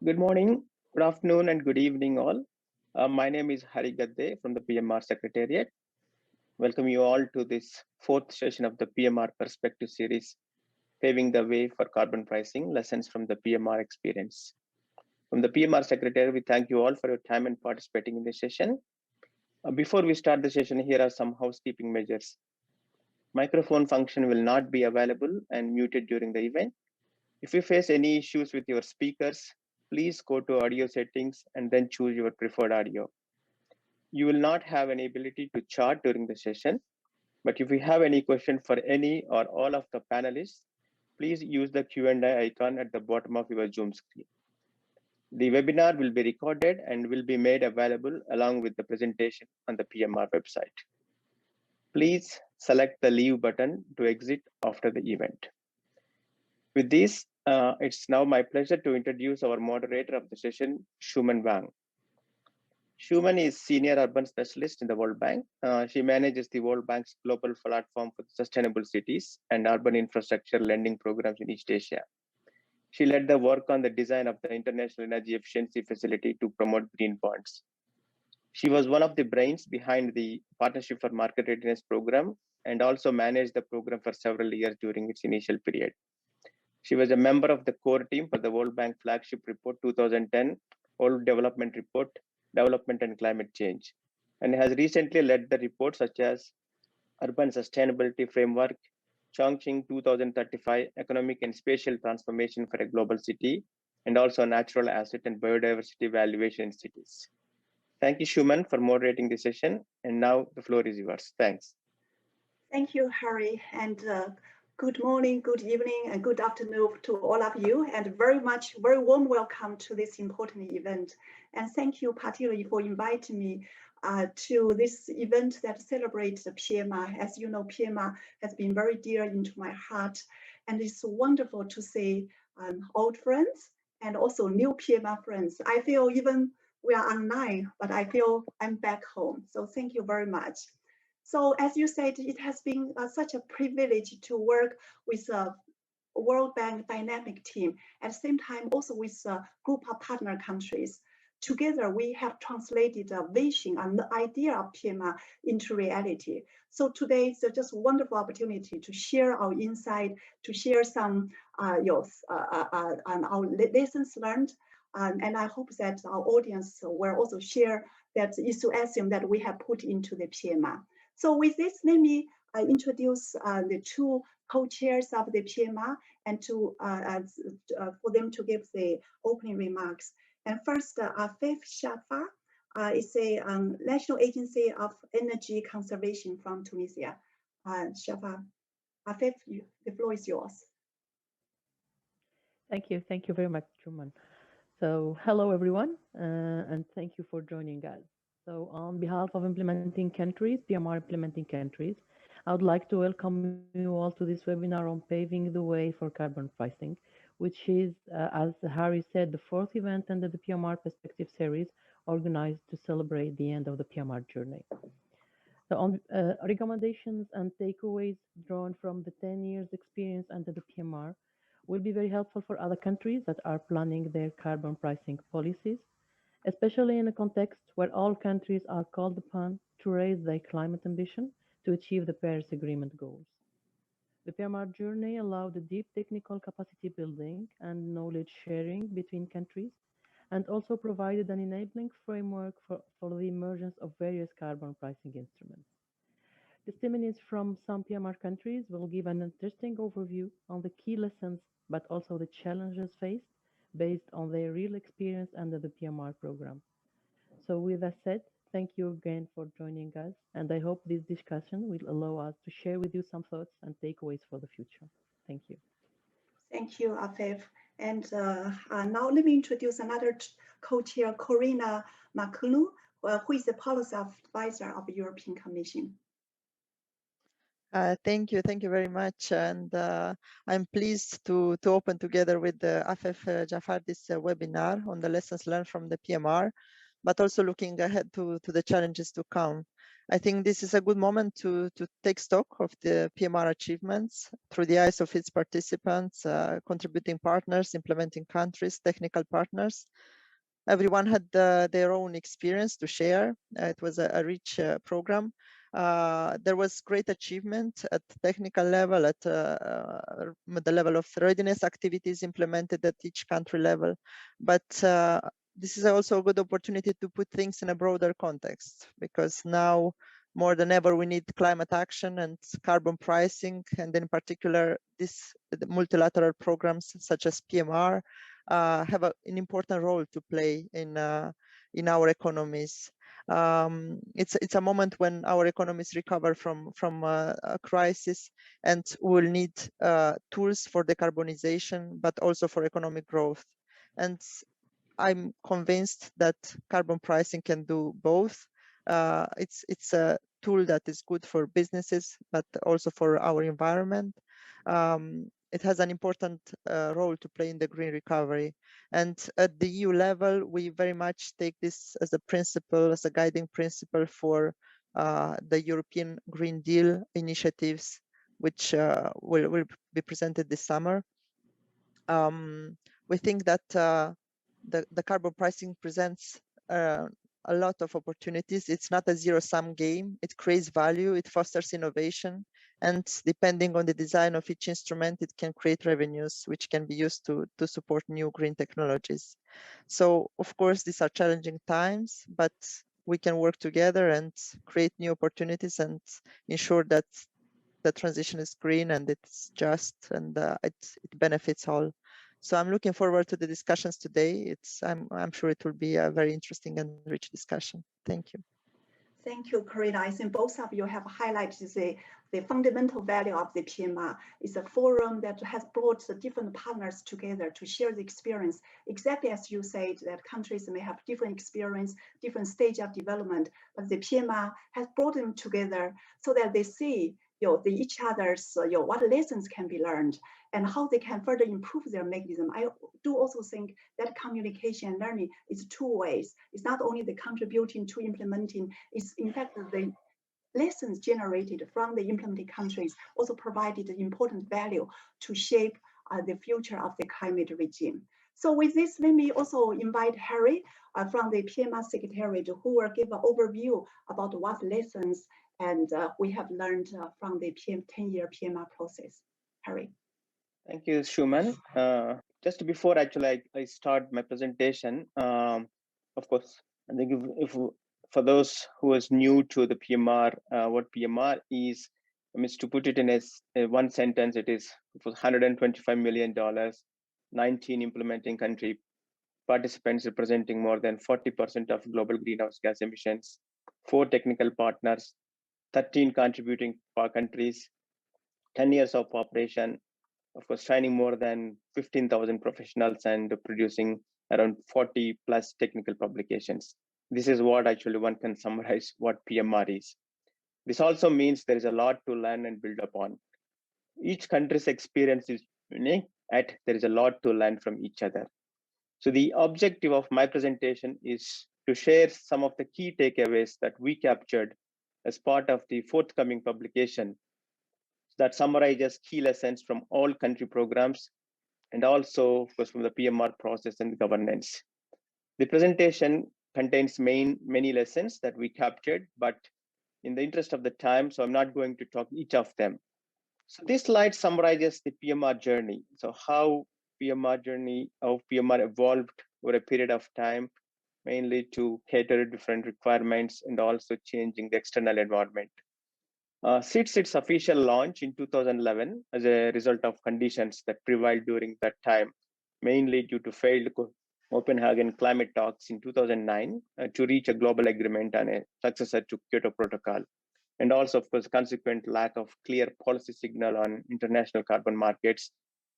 Good morning, good afternoon, and good evening, all. My name is Hari Gadde from the PMR Secretariat. Welcome you all to this fourth session of the PMR Perspective series, Paving the Way for Carbon Pricing Lessons from the PMR Experience. From the PMR Secretariat, we thank you all for your time and participating in this session. Before we start the session, here are some housekeeping measures. Microphone function will not be available and muted during the event. If you face any issues with your speakers, please go to audio settings and then choose your preferred audio. You will not have any ability to chat during the session, but if you have any question for any or all of the panelists, please use the Q&A icon at the bottom of your Zoom screen. The webinar will be recorded and will be made available along with the presentation on the PMR website. Please select the leave button to exit after the event. With this, it's now my pleasure to introduce our moderator of the session, Shuman Wang. Shuman is Senior Urban Specialist in the World Bank. She manages the World Bank's global platform for sustainable cities and urban infrastructure lending programs in East Asia. She led the work on the design of the International Energy Efficiency Facility to promote green bonds. She was one of the brains behind the Partnership for Market Readiness program and also managed the program for several years during its initial period. She was a member of the core team for the World Bank Flagship Report 2010, World Development Report, Development and Climate Change, and has recently led the reports such as Urban Sustainability Framework, Chongqing 2035, Economic and Spatial Transformation for a Global City, and also Natural Asset and Biodiversity Valuation in Cities. Thank you, Shuman, for moderating the session. And now the floor is yours. Thanks. Thank you, Harry, and good morning, good evening, and good afternoon to all of you, and very warm welcome to this important event. And thank you particularly for inviting me to this event that celebrates the PMR. As you know, PMR has been very dear into my heart, and it's wonderful to see old friends and also new PMR friends. I feel even we are online, but I feel I'm back home. So thank you very much. So as you said, it has been such a privilege to work with a World Bank dynamic team, at the same time also with a group of partner countries. Together, we have translated a vision and the idea of PMR into reality. So today, it's just a wonderful opportunity to share our insight, to share some our lessons learned, and I hope that our audience will also share that enthusiasm that we have put into the PMR. So with this, let me introduce the two co-chairs of the PMR and for them to give the opening remarks. And first, Afif Shafa is a National Agency of Energy Conservation from Tunisia. Shafa, Afif, the floor is yours. Thank you very much, Shuman. So hello everyone, and thank you for joining us. So on behalf of implementing countries, PMR implementing countries, I would like to welcome you all to this webinar on paving the way for carbon pricing, which is, as Harry said, the fourth event under the PMR Perspective series organized to celebrate the end of the PMR journey. So on recommendations and takeaways drawn from the 10 years experience under the PMR will be very helpful for other countries that are planning their carbon pricing policies, especially in a context where all countries are called upon to raise their climate ambition to achieve the Paris Agreement goals. The PMR journey allowed a deep technical capacity building and knowledge sharing between countries, and also provided an enabling framework for the emergence of various carbon pricing instruments. Testimonies from some PMR countries will give an interesting overview on the key lessons, but also the challenges faced based on their real experience under the PMR program. So with that said, thank you again for joining us, and I hope this discussion will allow us to share with you some thoughts and takeaways for the future. Thank you. Thank you, Afif. And now let me introduce another co-chair, Corina Macunu, who is the policy advisor of the European Commission. Thank you very much, and I'm pleased to open together with Afif Jafar this webinar on the lessons learned from the PMR, but also looking ahead to the challenges to come. I think this is a good moment to take stock of the PMR achievements through the eyes of its participants, contributing partners, implementing countries, technical partners. Everyone had their own experience to share. It was a rich program. There was great achievement at technical level, at the level of readiness activities implemented at each country level. But this is also a good opportunity to put things in a broader context, because now more than ever we need climate action and carbon pricing, and in particular the multilateral programs such as PMR have an important role to play in our economies. It's a moment when our economies recover from a crisis, and we'll need tools for decarbonization, but also for economic growth. And I'm convinced that carbon pricing can do both. It's a tool that is good for businesses, but also for our environment. It has an important role to play in the green recovery. And at the EU level, we very much take this as a principle, as a guiding principle for the European Green Deal initiatives, which will be presented this summer. We think that the carbon pricing presents a lot of opportunities. It's not a zero-sum game. It creates value, it fosters innovation, and depending on the design of each instrument, it can create revenues which can be used to support new green technologies. So, of course, these are challenging times, but we can work together and create new opportunities and ensure that the transition is green and it's just, and it benefits all. So I'm looking forward to the discussions today. I'm sure it will be a very interesting and rich discussion. Thank you. Thank you, Karina. I think both of you have highlighted the fundamental value of the PMR. It's a forum that has brought the different partners together to share the experience. Exactly as you said, that countries may have different experience, different stage of development, but the PMR has brought them together so that they see each other's, what lessons can be learned and how they can further improve their mechanism. I do also think that communication and learning is two ways. It's not only the contributing to implementing, it's in fact the lessons generated from the implementing countries also provided important value to shape the future of the climate regime. So with this, let me also invite Harry from the PMR Secretariat, who will give an overview about what lessons and we have learned from the 10-year PMR process. Harry. Thank you, Shuman. Just before actually I start my presentation, of course, I think if for those who is new to the PMR, what PMR is, to put it in one sentence, it was $125 million, 19 implementing country participants representing more than 40% of global greenhouse gas emissions, 4 technical partners, 13 contributing countries, 10 years of operation, of course, training more than 15,000 professionals and producing around 40 plus technical publications. This is what actually one can summarize what PMR is. This also means there is a lot to learn and build upon. Each country's experience is unique, and there is a lot to learn from each other. So the objective of my presentation is to share some of the key takeaways that we captured as part of the forthcoming publication that summarizes key lessons from all country programs and also, of course, from the PMR process and governance. The presentation contains many lessons that we captured, but in the interest of the time, so I'm not going to talk each of them. So this slide summarizes the PMR journey. So how PMR evolved over a period of time, mainly to cater to different requirements and also changing the external environment. Since its official launch in 2011 as a result of conditions that prevailed during that time, mainly due to failed Copenhagen climate talks in 2009 to reach a global agreement on a successor to Kyoto Protocol, and also, of course, consequent lack of clear policy signal on international carbon markets.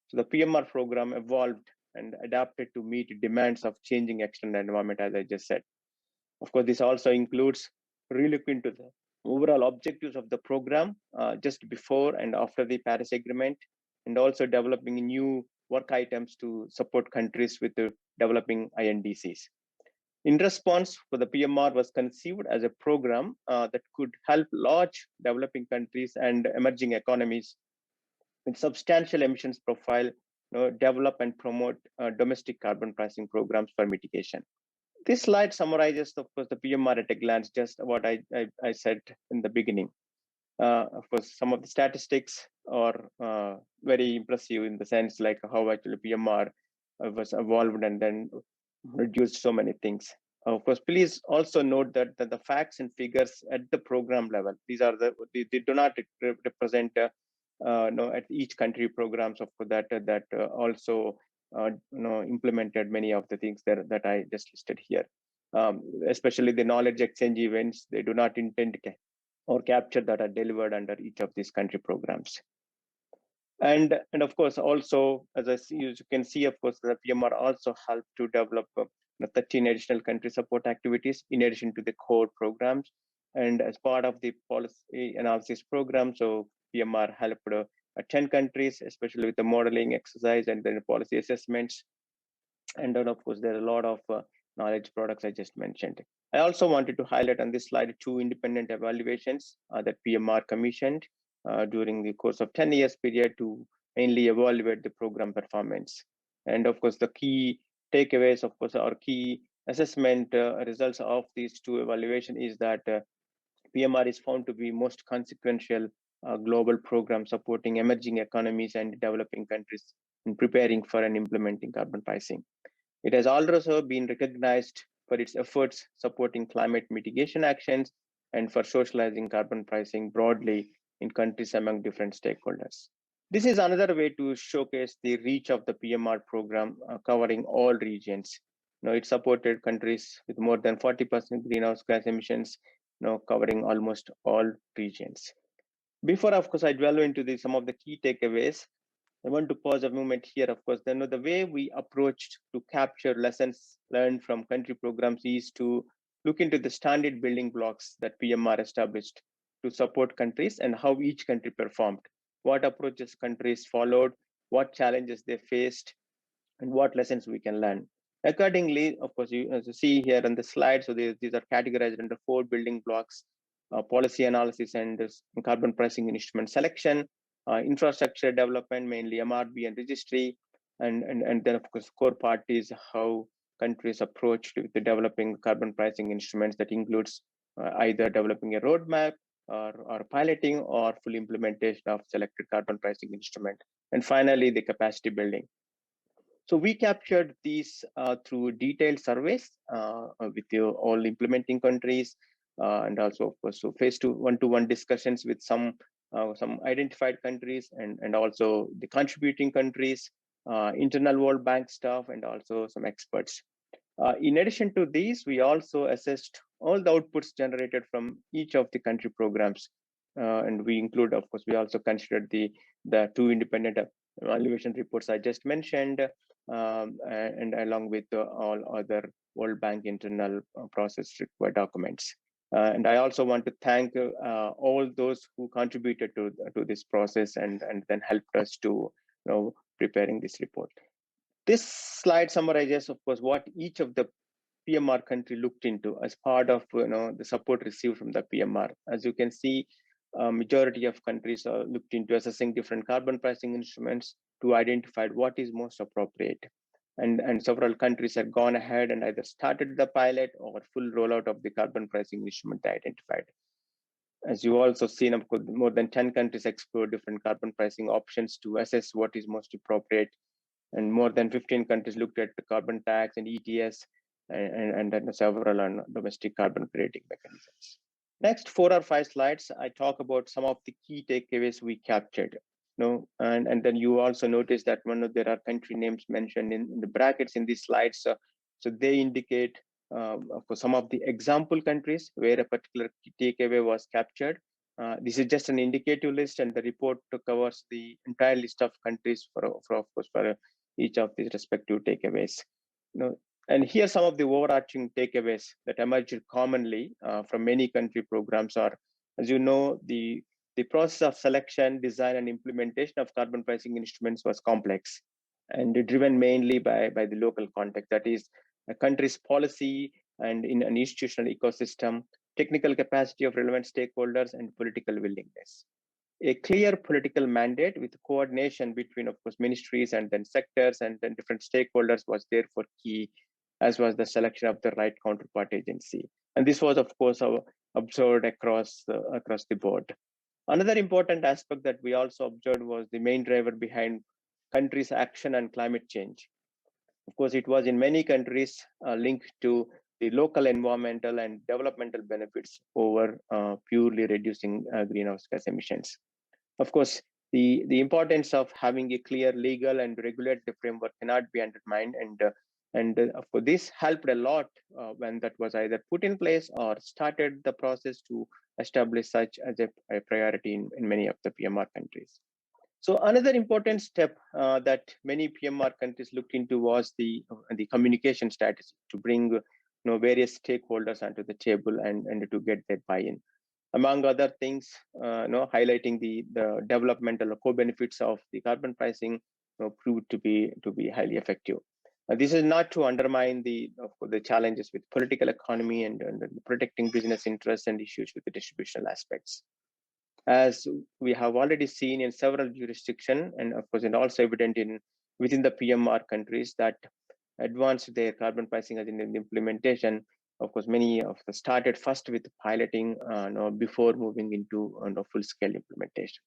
So the PMR program evolved and adapted to meet demands of changing external environment, as I just said. Of course, this also includes relooking to the overall objectives of the program just before and after the Paris Agreement, and also developing new work items to support countries with the developing INDCs. In response, the PMR was conceived as a program that could help large developing countries and emerging economies with substantial emissions profile, develop and promote domestic carbon pricing programs for mitigation. This slide summarizes, of course, the PMR at a glance, just what I said in the beginning. Of course, some of the statistics are very impressive in the sense like how actually PMR was evolved and then reduced so many things. Of course, please also note that the facts and figures at the program level, these are they do not represent at each country programs of that also implemented many of the things that I just listed here. Especially the knowledge exchange events, they do not intend or capture that are delivered under each of these country programs. And of course, also, as you can see, of course, the PMR also helped to develop 13 additional country support activities in addition to the core programs. And as part of the policy analysis program, so PMR helped 10 countries, especially with the modeling exercise and then policy assessments. And then, of course, there are a lot of knowledge products I just mentioned. I also wanted to highlight on this slide 2 independent evaluations that PMR commissioned during the course of 10 years period to mainly evaluate the program performance. And of course, the key takeaways, of course, our key assessment results of these 2 evaluation is that PMR is found to be most consequential global program supporting emerging economies and developing countries in preparing for and implementing carbon pricing. It has also been recognized for its efforts supporting climate mitigation actions and for socializing carbon pricing broadly in countries among different stakeholders. This is another way to showcase the reach of the PMR program covering all regions. It supported countries with more than 40% greenhouse gas emissions, covering almost all regions. Before, of course, I delve into some of the key takeaways, I want to pause a moment here. Of course, the way we approached to capture lessons learned from country programs is to look into the standard building blocks that PMR established to support countries and how each country performed, what approaches countries followed, what challenges they faced, and what lessons we can learn. Accordingly, of course, as you see here on the slide, so these are categorized under 4 building blocks: policy analysis and carbon pricing instrument selection, infrastructure development, mainly MRB and registry, and then of course core part is how countries approach to the developing carbon pricing instruments that includes either developing a roadmap or piloting or full implementation of selected carbon pricing instrument. And finally, the capacity building. So we captured these through detailed surveys with all implementing countries, and also, of course, so phase 2 one-to-one discussions with some identified countries and also the contributing countries, internal World Bank staff, and also some experts. In addition to these, we also assessed all the outputs generated from each of the country programs. And we include, of course, we also considered the 2 independent evaluation reports I just mentioned, and along with all other World Bank internal process required documents. And I also want to thank all those who contributed to this process and then helped us to preparing this report. This slide summarizes, of course, what each of the PMR country looked into as part of the support received from the PMR. As you can see, majority of countries looked into assessing different carbon pricing instruments to identify what is most appropriate. And several countries have gone ahead and either started the pilot or full rollout of the carbon pricing instrument they identified. As you also seen, of course, more than 10 countries explored different carbon pricing options to assess what is most appropriate. And more than 15 countries looked at the carbon tax and ETS and then several on domestic carbon crediting mechanisms. Next 4 or 5 slides, I talk about some of the key takeaways we captured. And then you also notice that there are country names mentioned in the brackets in these slides. So they indicate for some of the example countries where a particular takeaway was captured. This is just an indicative list, and the report covers the entire list of countries for of course for each of these respective takeaways. And here some of the overarching takeaways that emerged commonly from many country programs are, as you know, the process of selection, design, and implementation of carbon pricing instruments was complex and driven mainly by the local context. That is, a country's policy, and in an institutional ecosystem, technical capacity of relevant stakeholders, and political willingness. A clear political mandate with coordination between, of course, ministries and then sectors and then different stakeholders was therefore key, as was the selection of the right counterpart agency. And this was, of course, observed across the board. Another important aspect that we also observed was the main driver behind countries' action on climate change. Of course, it was in many countries linked to the local environmental and developmental benefits over purely reducing greenhouse gas emissions. Of course, the importance of having a clear legal and regulatory framework cannot be undermined, and of course, this helped a lot when that was either put in place or started the process to establish such as a priority in many of the PMR countries. So another important step that many PMR countries looked into was the communication strategy to bring various stakeholders onto the table and to get their buy-in. Among other things, highlighting the developmental co-benefits of the carbon pricing proved to be highly effective. This is not to undermine the challenges with political economy and protecting business interests and issues with the distributional aspects. As we have already seen in several jurisdictions, and of course, and also evident within the PMR countries that advanced their carbon pricing as in the implementation. Of course, many of the started first with piloting before moving into full-scale implementation.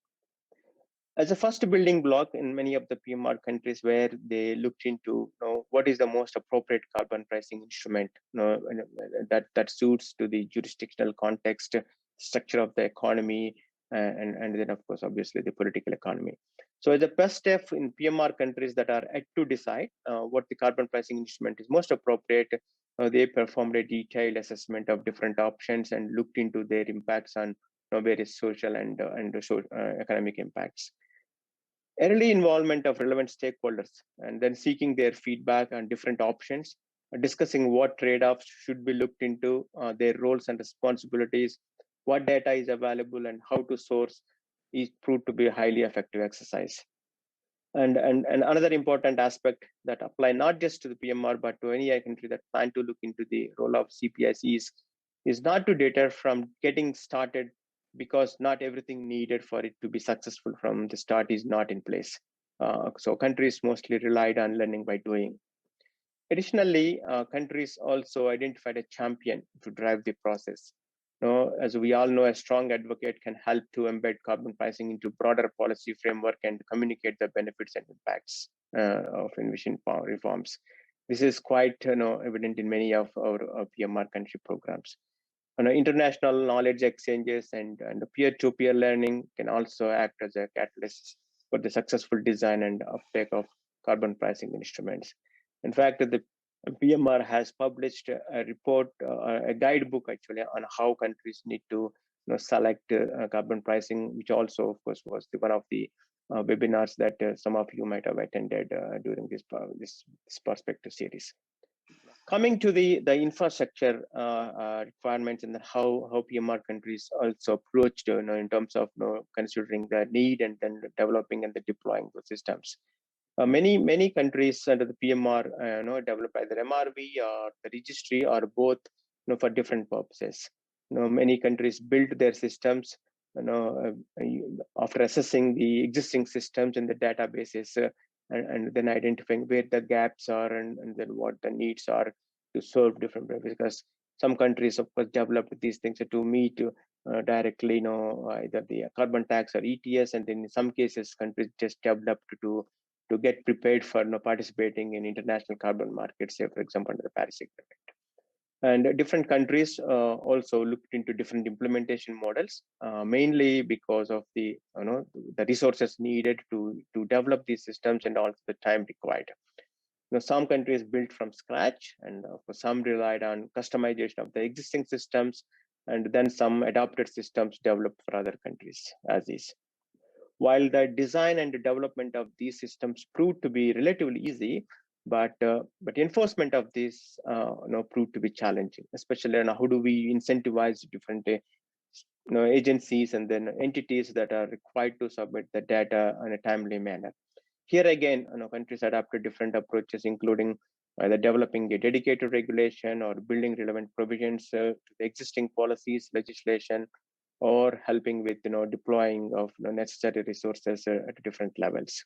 As a first building block in many of the PMR countries, where they looked into what is the most appropriate carbon pricing instrument that suits to the jurisdictional context, structure of the economy, and then of course obviously the political economy. So the first step in PMR countries that are yet to decide what the carbon pricing instrument is most appropriate, they performed a detailed assessment of different options and looked into their impacts on various social and economic impacts. Early involvement of relevant stakeholders and then seeking their feedback on different options, discussing what trade-offs should be looked into, their roles and responsibilities, what data is available and how to source is proved to be a highly effective exercise. And another important aspect that apply not just to the PMR, but to any country that plan to look into the role of CPIC is not to deter from getting started, because not everything needed for it to be successful from the start is not in place. So countries mostly relied on learning by doing. Additionally, countries also identified a champion to drive the process. As we all know, a strong advocate can help to embed carbon pricing into broader policy framework and communicate the benefits and impacts of envisioned reforms. This is quite evident in many of our PMR country programs. International knowledge exchanges and peer-to-peer learning can also act as a catalyst for the successful design and uptake of carbon pricing instruments. In fact, the PMR has published a report, a guidebook actually, on how countries need to select carbon pricing, which also, of course, was one of the webinars that some of you might have attended during this perspective series. Coming to the infrastructure requirements and how PMR countries also approached in terms of considering the need and then developing and deploying the systems. Many countries under the PMR develop either MRV or the registry or both for different purposes. Many countries built their systems after assessing the existing systems in the databases and then identifying where the gaps are and then what the needs are to serve different purposes. Because some countries, of course, developed these things to meet directly, either the carbon tax or ETS, and then in some cases, countries just developed to get prepared for participating in international carbon markets, say, for example, under the Paris Agreement. And different countries also looked into different implementation models, mainly because of the resources needed to develop these systems and also the time required. Some countries built from scratch, and some relied on customization of the existing systems, and then some adopted systems developed for other countries as is. While the design and the development of these systems proved to be relatively easy, but enforcement of this proved to be challenging, especially on how do we incentivize different agencies and then entities that are required to submit the data in a timely manner. Here again, countries adopted different approaches, including either developing a dedicated regulation or building relevant provisions to the existing policies, legislation, or helping with deploying of necessary resources at different levels.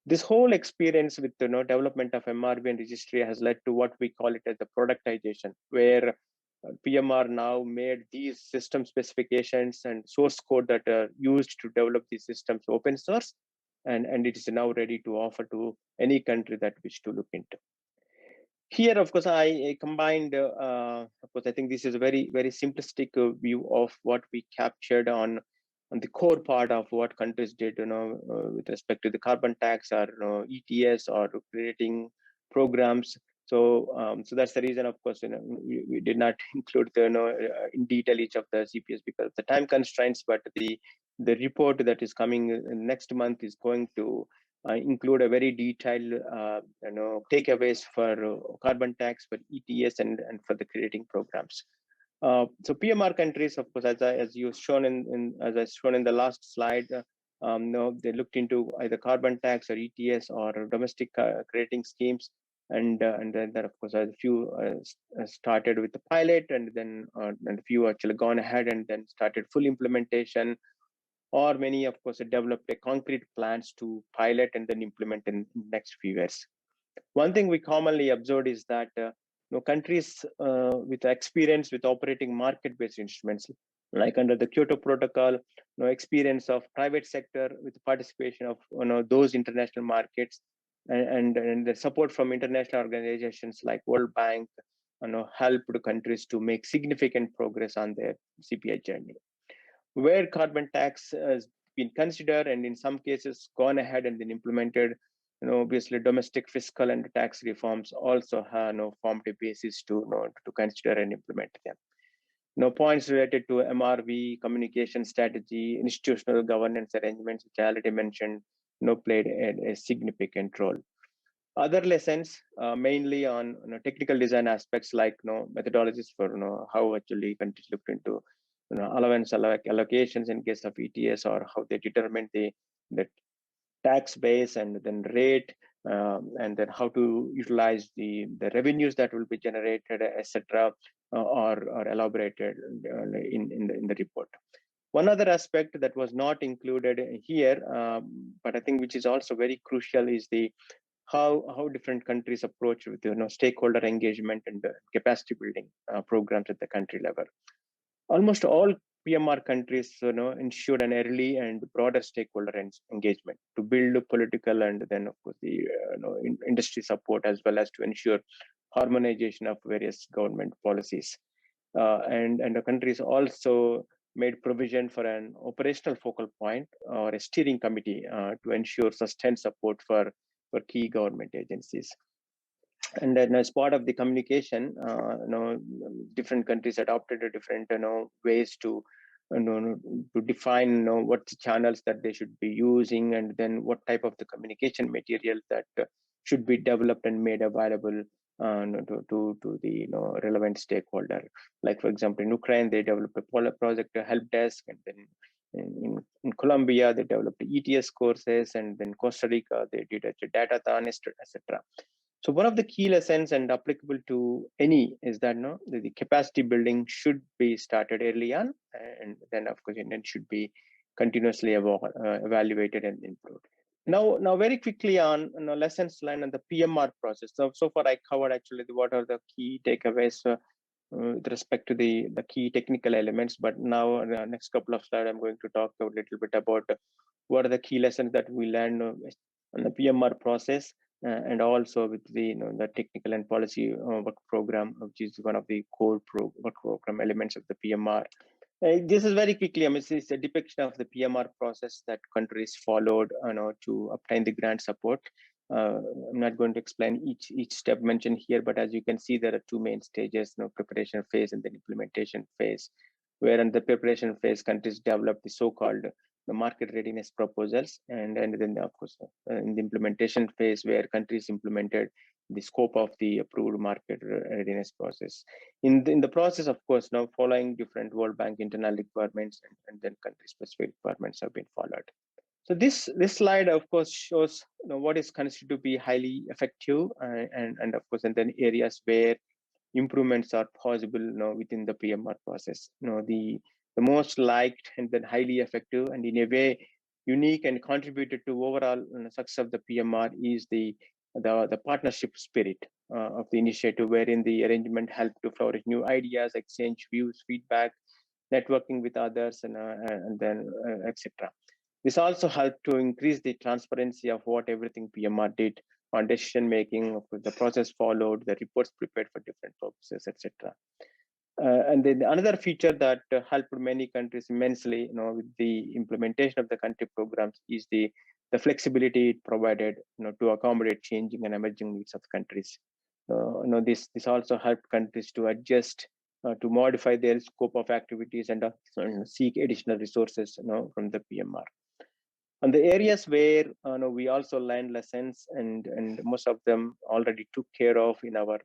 This whole experience with development of MRV and registry has led to what we call it as the productization, where PMR now made these system specifications and source code that are used to develop these systems open source, and it is now ready to offer to any country that wish to look into. Here, of course, I combined, of course, I think this is a very, very simplistic view of what we captured on the core part of what countries did, with respect to the carbon tax or ETS or creating programs. So that's the reason, of course, we did not include the, in detail each of the CPS because of the time constraints, but the report that is coming next month is going to include a very detailed, takeaways for carbon tax, for ETS, and for the creating programs. So PMR countries, of course, as you shown as I shown in the last slide, they looked into either carbon tax or ETS or domestic creating schemes, and then of course a few started with the pilot, and then and a few actually gone ahead and then started full implementation, or many, of course, developed a concrete plans to pilot and then implement in next few years. One thing we commonly observed is that countries with experience with operating market-based instruments, like under the Kyoto Protocol, experience of private sector with participation of those international markets, and the support from international organizations like World Bank, helped countries to make significant progress on their CPI journey. Where carbon tax has been considered and in some cases gone ahead and then implemented, obviously domestic fiscal and tax reforms also have formed a basis to to consider and implement them. Points related to MRV, communication strategy, institutional governance arrangements, which I already mentioned, played a significant role. Other lessons, mainly on technical design aspects like methodologies for how actually countries looked into allowance allocations in case of ETS, or how they determine the tax base and then rate, and then how to utilize the revenues that will be generated, etc., or elaborated in the report. One other aspect that was not included here, but I think which is also very crucial, is the how different countries approach with stakeholder engagement and capacity building programs at the country level. Almost all PMR countries ensured an early and broader stakeholder engagement to build political and then of course the industry support, as well as to ensure harmonization of various government policies. And the countries also made provision for an operational focal point or a steering committee to ensure sustained support for key government agencies. And then as part of the communication, different countries adopted a different ways to to define what the channels that they should be using, and then what type of the communication material that should be developed and made available to the relevant stakeholder. Like for example, in Ukraine they developed a project, a help desk, and then in Colombia they developed ETS courses, and then Costa Rica they did a data-thon, etc. So one of the key lessons and applicable to any is that the capacity building should be started early on, and then of course it should be continuously evaluated and improved. Now very quickly on lessons learned on the PMR process. So far I covered actually what are the key takeaways with respect to the key technical elements, but now in the next couple of slides I'm going to talk a little bit about what are the key lessons that we learned on the PMR process, and also with the the technical and policy work program, which is one of the core work program elements of the PMR. This is very quickly, I mean, it's a depiction of the PMR process that countries followed to obtain the grant support. I'm not going to explain each step mentioned here, but as you can see, there are two main stages: preparation phase and then implementation phase. Where in the preparation phase, countries develop the so-called the market readiness proposals, and then of course in the implementation phase, where countries implemented the scope of the approved market readiness process. In the process, of course, now following different World Bank internal requirements and then country-specific requirements have been followed. So this slide, of course, shows what is considered to be highly effective, and of course, and then areas where improvements are possible within the PMR process. The most liked and then highly effective and in a way unique and contributed to overall success of the PMR is the partnership spirit of the initiative, wherein the arrangement helped to flourish new ideas, exchange views, feedback, networking with others, and then etc. This also helped to increase the transparency of what everything PMR did on decision making, the process followed, the reports prepared for different purposes, etc. And then another feature that helped many countries immensely, with the implementation of the country programs is the flexibility it provided, to accommodate changing and emerging needs of countries. This also helped countries to adjust, to modify their scope of activities and seek additional resources, from the PMR. And the areas where we also learned lessons, and most of them already took care of in our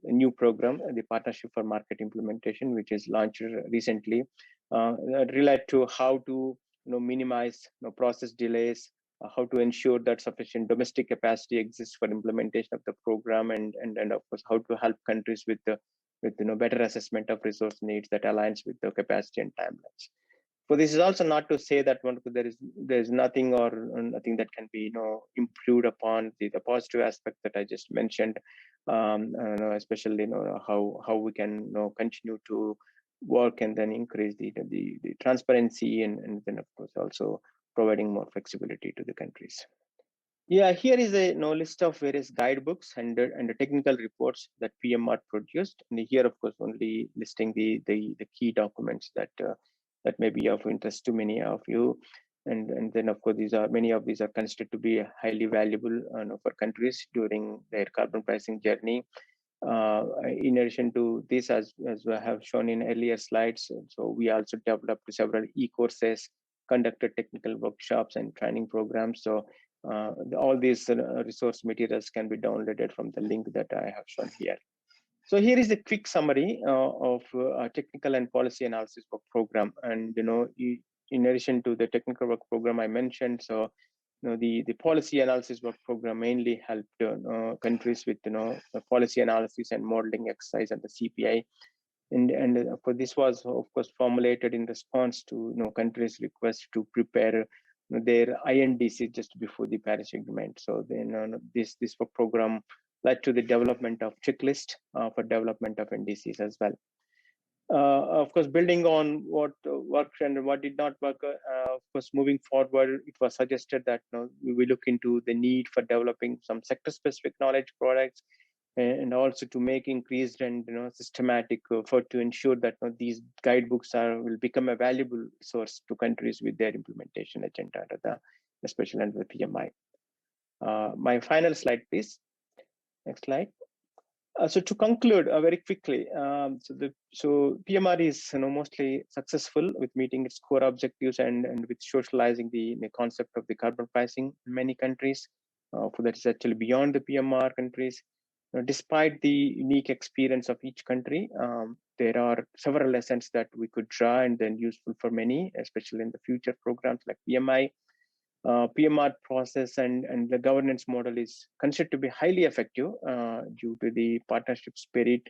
new program, the Partnership for Market Implementation, which is launched recently, relate to how to minimize process delays, how to ensure that sufficient domestic capacity exists for implementation of the program, and of course how to help countries with better assessment of resource needs that aligns with the capacity and timelines. So this is also not to say that there is nothing or nothing that can be improved upon the positive aspect that I just mentioned, especially how we can continue to work and then increase the transparency, and then of course also providing more flexibility to the countries. Yeah, here is a list of various guidebooks and the technical reports that PMR produced. And here, of course, only listing the key documents that that may be of interest to many of you. And then, of course, many of these are considered to be highly valuable for countries during their carbon pricing journey. In addition to this, as I have shown in earlier slides, so we also developed several e-courses, conducted technical workshops and training programs. So all these resource materials can be downloaded from the link that I have shown here. So here is a quick summary of a technical and policy analysis work program. And in addition to the technical work program I mentioned, so the policy analysis work program mainly helped countries with policy analysis and modeling exercise and the CPI. And of course, this was of course formulated in response to countries' request to prepare their INDC just before the Paris Agreement. So then this work program led to the development of checklist for development of NDCs as well. Of course, building on what worked and what did not work, of course, moving forward, it was suggested that we look into the need for developing some sector-specific knowledge products, and also to make increased and systematic effort to ensure that these guidebooks will become a valuable source to countries with their implementation agenda, especially under the PMI. My final slide, please. Next slide. So to conclude very quickly, so PMR is mostly successful with meeting its core objectives and with socializing the concept of the carbon pricing in many countries. For that is actually beyond the PMR countries. Despite the unique experience of each country, there are several lessons that we could draw and then useful for many, especially in the future programs like PMI. PMR process and the governance model is considered to be highly effective due to the partnership spirit,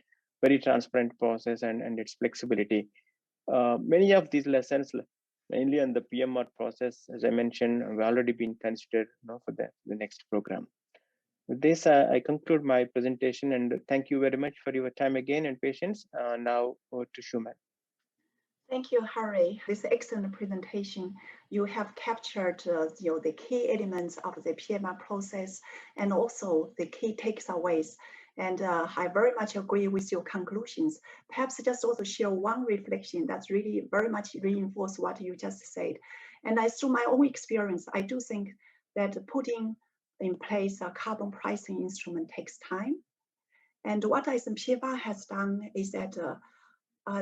very transparent process, and its flexibility. Many of these lessons, mainly on the PMR process, as I mentioned, have already been considered for the next program. With this, I conclude my presentation, and thank you very much for your time again and patience. Now over to Shuman. Thank you, Harry. This excellent presentation. You have captured the key elements of the PMR process and also the key takeaways. And I very much agree with your conclusions. Perhaps just also share one reflection that's really very much reinforce what you just said. And through my own experience, I do think that putting in place a carbon pricing instrument takes time. And what PMR has done is that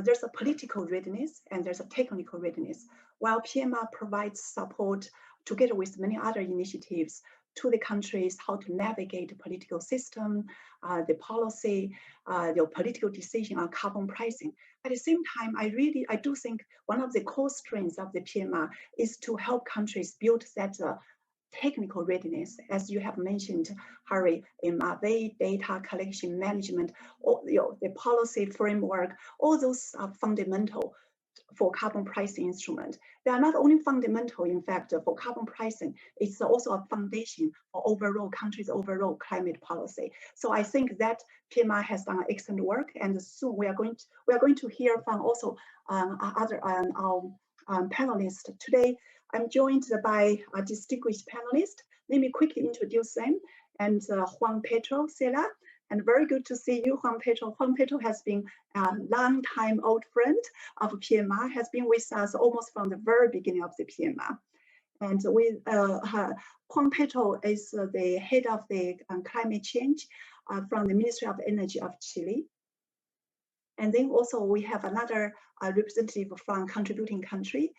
there's a political readiness and there's a technical readiness, while PMR provides support together with many other initiatives to the countries how to navigate the political system, the policy, the political decision on carbon pricing. At the same time, I do think one of the core strengths of the PMR is to help countries build that technical readiness, as you have mentioned, Harry, in data collection management, or the policy framework, all those are fundamental for carbon pricing instrument. They are not only fundamental, in fact, for carbon pricing, it's also a foundation for overall countries' overall climate policy. So I think that PMR has done excellent work, and soon we are going to hear from also other our panelists. Today, I'm joined by a distinguished panelist. Let me quickly introduce them. And Juan Pedro Sela, and very good to see you, Juan Pedro. Juan Pedro has been a long-time old friend of PMR, has been with us almost from the very beginning of the PMR. And with Juan Pedro is the head of the climate change from the Ministry of Energy of Chile. And then also we have another representative from contributing country,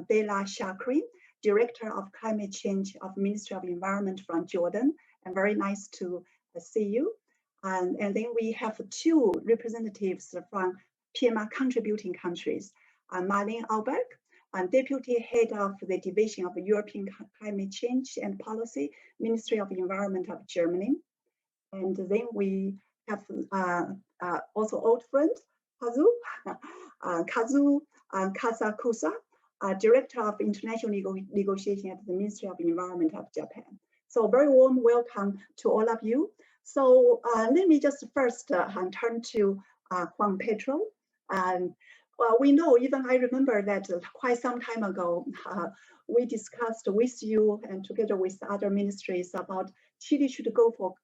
Bela Shakri, Director of Climate Change of Ministry of Environment from Jordan. And very nice to see you. And then we have two representatives from PMR contributing countries, Marlene Alberg, Deputy Head of the Division of European Climate Change and Policy, Ministry of Environment of Germany. And then we have also old friend, Kazu Kasakusa, Director of International Negotiation at the Ministry of Environment of Japan. So very warm welcome to all of you. So let me just first turn to Juan Pedro. We know, even I remember that quite some time ago, we discussed with you and together with other ministries about Chile should go for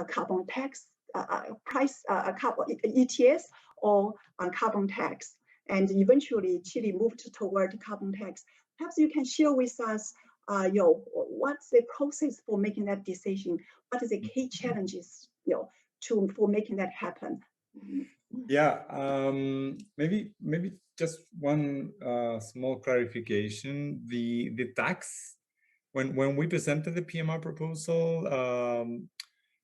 carbon tax, carbon ETS or carbon tax. And eventually Chile moved toward carbon tax. Perhaps you can share with us what's the process for making that decision? What are the key challenges, for making that happen? Yeah, maybe just one small clarification. The tax, when we presented the PMR proposal,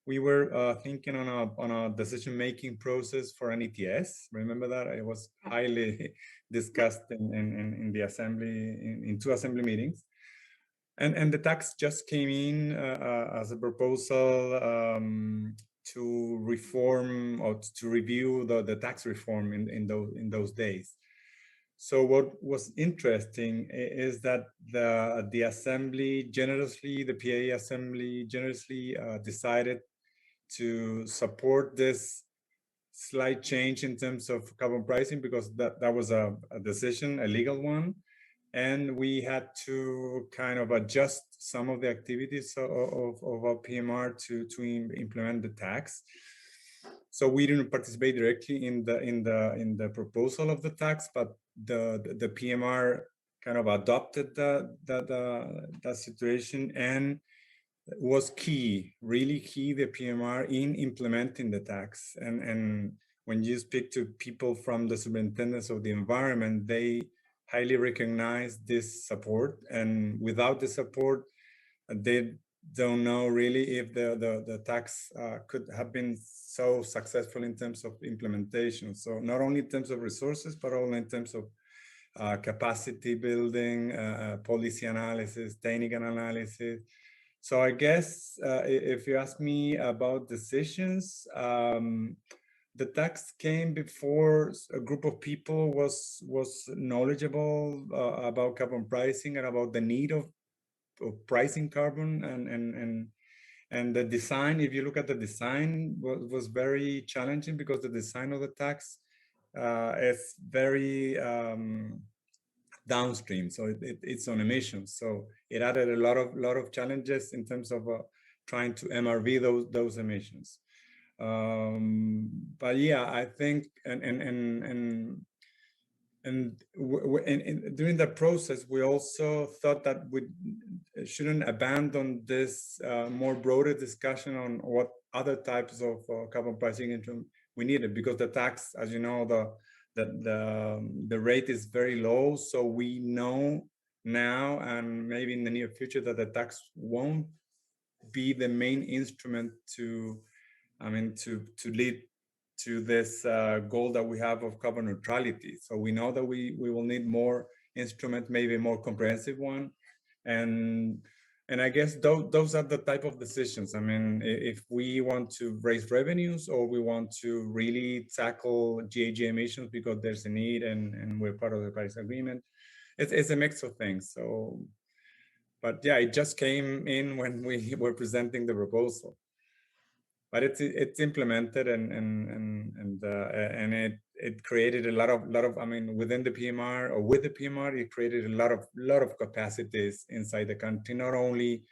we were thinking on a decision-making process for an ETS. Remember that? It was highly discussed in the assembly, in two assembly meetings. And the tax just came in as a proposal to reform or to review the tax reform in those days. So what was interesting is that the assembly generously, the PA assembly generously decided to support this slight change in terms of carbon pricing, because that was a decision, a legal one. And we had to kind of adjust some of the activities of our PMR to implement the tax. So we didn't participate directly in the proposal of the tax, but the PMR kind of adopted that situation, and was key, really key, the PMR in implementing the tax. And when you speak to people from the superintendents of the environment, they highly recognize this support, and without the support, they don't know really if the tax could have been so successful in terms of implementation. So not only in terms of resources, but also in terms of capacity building, policy analysis, technical analysis. So I guess if you ask me about decisions, the tax came before a group of people was knowledgeable about carbon pricing and about the need of pricing carbon, and the design. If you look at the design, was very challenging, because the design of the tax is very downstream, so it's on emissions. So it added a lot of challenges in terms of trying to MRV those emissions. But yeah, I think and during the process, we also thought that we shouldn't abandon this more broader discussion on what other types of carbon pricing we needed, because the tax, as you know, the rate is very low. So we know now, and maybe in the near future, that the tax won't be the main instrument to, I mean, to lead to this goal that we have of carbon neutrality. So we know that we will need more instruments, maybe a more comprehensive one, and I guess those are the type of decisions. I mean, if we want to raise revenues or we want to really tackle GHG emissions because there's a need and we're part of the Paris Agreement, it's a mix of things. So, but yeah, it just came in when we were presenting the proposal. But it's implemented and it created a lot of, I mean, within the PMR or with the PMR, it created a lot of capacities inside the country, not only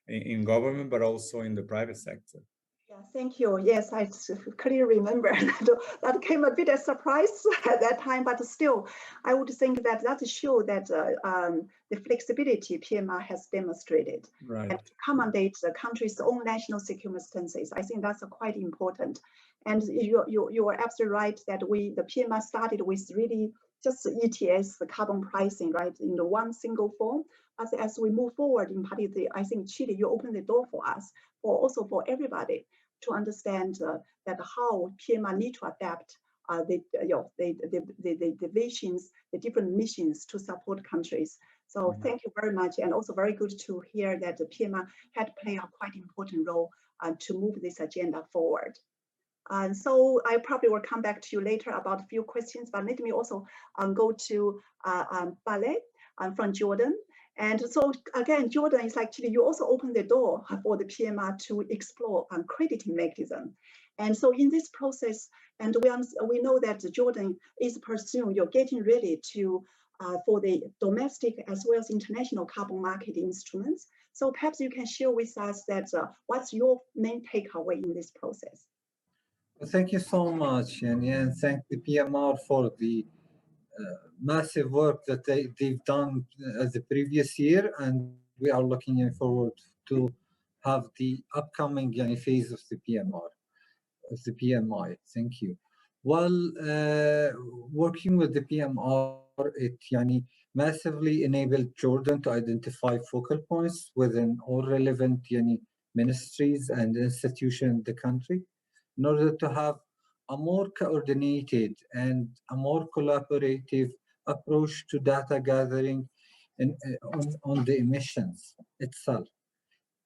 in government but also in the private sector. Yeah, thank you. Yes, I clearly remember that came a bit of surprise at that time, but still, I would think that shows that the flexibility PMR has demonstrated Right. and accommodate the country's own national circumstances. I think that's quite important. And you are absolutely right that the PMR started with really just ETS, the carbon pricing, right, in the one single form. As we move forward, in particular, I think Chile, you open the door for us, also for everybody to understand that how PMR need to adapt the visions, the different missions to support countries. So thank you very much, and also very good to hear that the PMR had played a quite important role to move this agenda forward. And so I probably will come back to you later about a few questions, but let me also go to Ballet from Jordan. And so again, Jordan is actually, you also open the door for the PMR to explore crediting mechanism. And so in this process, and we know that Jordan is pursuing, you're getting ready to for the domestic as well as international carbon market instruments. So perhaps you can share with us that what's your main takeaway in this process? Well, thank you so much, and thank the PMR for the massive work that they've done the previous year, and we are looking forward to have the upcoming phase of the PMR, of the PMI. Thank you. Well, working with the PMR, it massively enabled Jordan to identify focal points within all relevant ministries and institutions in the country in order to have a more coordinated and a more collaborative approach to data gathering and on the emissions itself.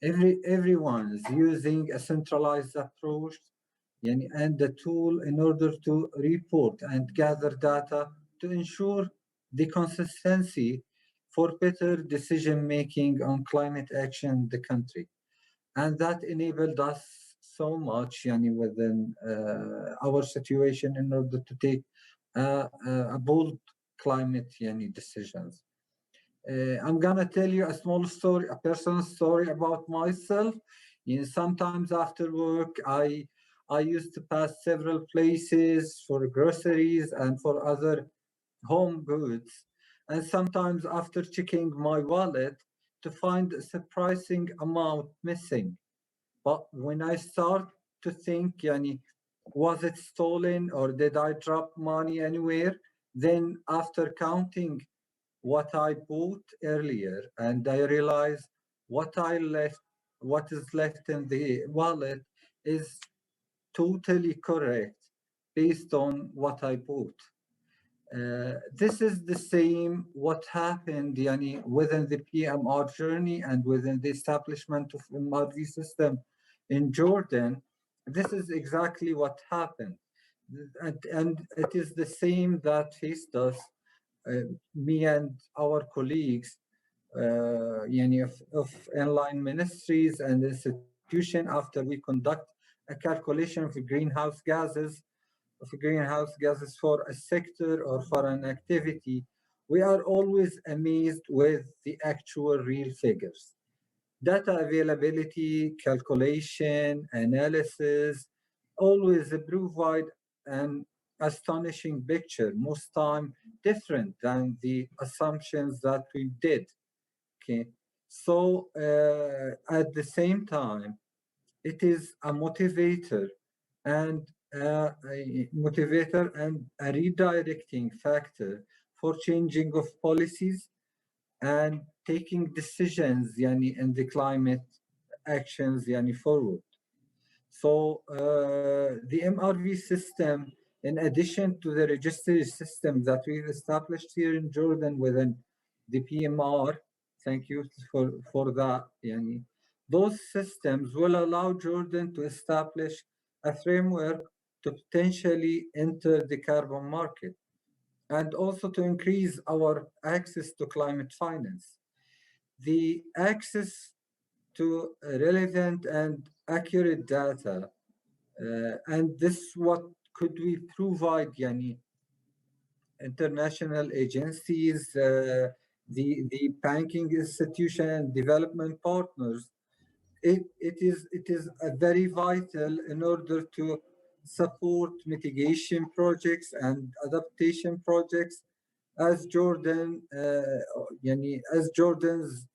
Everyone is using a centralized approach and the tool in order to report and gather data to ensure the consistency for better decision making on climate action in the country. And that enabled us so much within our situation in order to take a bold climate decisions. I'm gonna tell you a small story, a personal story about myself. Sometimes after work, I used to pass several places for groceries and for other home goods. And sometimes after checking my wallet to find a surprising amount missing. But when I start to think, was it stolen or did I drop money anywhere? Then after counting what I bought earlier and I realized what is left in the wallet is totally correct based on what I bought. This is the same what happened within the PMR journey and within the establishment of MRV system in Jordan. This is exactly what happened. And it is the same that faced us, me and our colleagues of inline ministries and institution after we conduct a calculation of greenhouse gases for a sector or for an activity, we are always amazed with the actual real figures. Data availability, calculation, analysis, always provide an astonishing picture, most time different than the assumptions that we did. Okay, so at the same time, it is a motivator and a redirecting factor for changing of policies and taking decisions in the climate actions forward. So the MRV system, in addition to the registry system that we've established here in Jordan within the PMR, thank you for that. Those systems will allow Jordan to establish a framework to potentially enter the carbon market and also to increase our access to climate finance. The access to relevant and accurate data, and this what could we provide international agencies, the banking institution, development partners. It is a very vital in order to support mitigation projects and adaptation projects as Jordan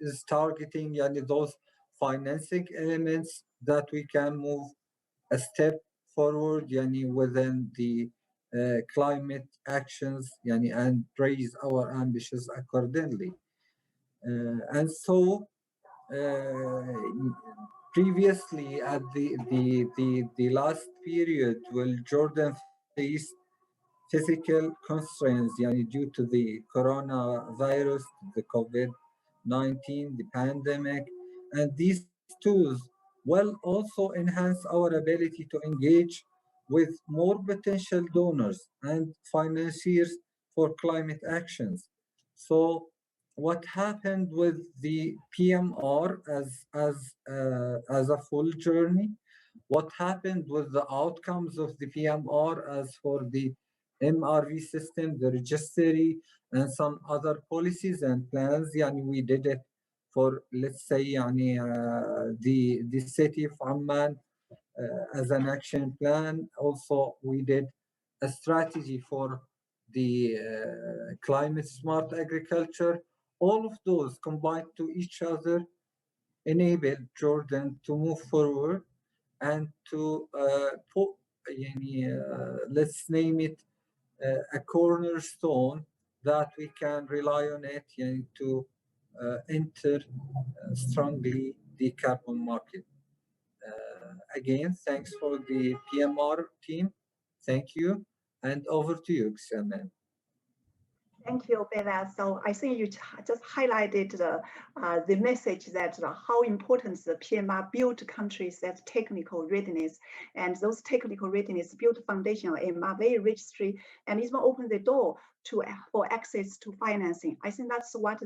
is targeting those financing elements that we can move a step forward within the climate actions and raise our ambitions accordingly. And so previously at the last period, will Jordan face physical constraints due to the coronavirus, the COVID-19, the pandemic, and these tools will also enhance our ability to engage with more potential donors and financiers for climate actions. So what happened with the PMR as a full journey, what happened with the outcomes of the PMR as for the MRV system, the registry, and some other policies and plans. We did it for, let's say, the city of Amman as an action plan. Also, we did a strategy for the climate smart agriculture. All of those combined to each other enabled Jordan to move forward and to put, let's name it, a cornerstone that we can rely on it to enter strongly the carbon market. Again, thanks for the PMR team. Thank you. And over to you, Xamen. Thank you, Bella. So I think you just highlighted the message that how important the PMR build countries that technical readiness, and those technical readiness build foundation of MRV registry, and even open the door for access to financing. I think that's what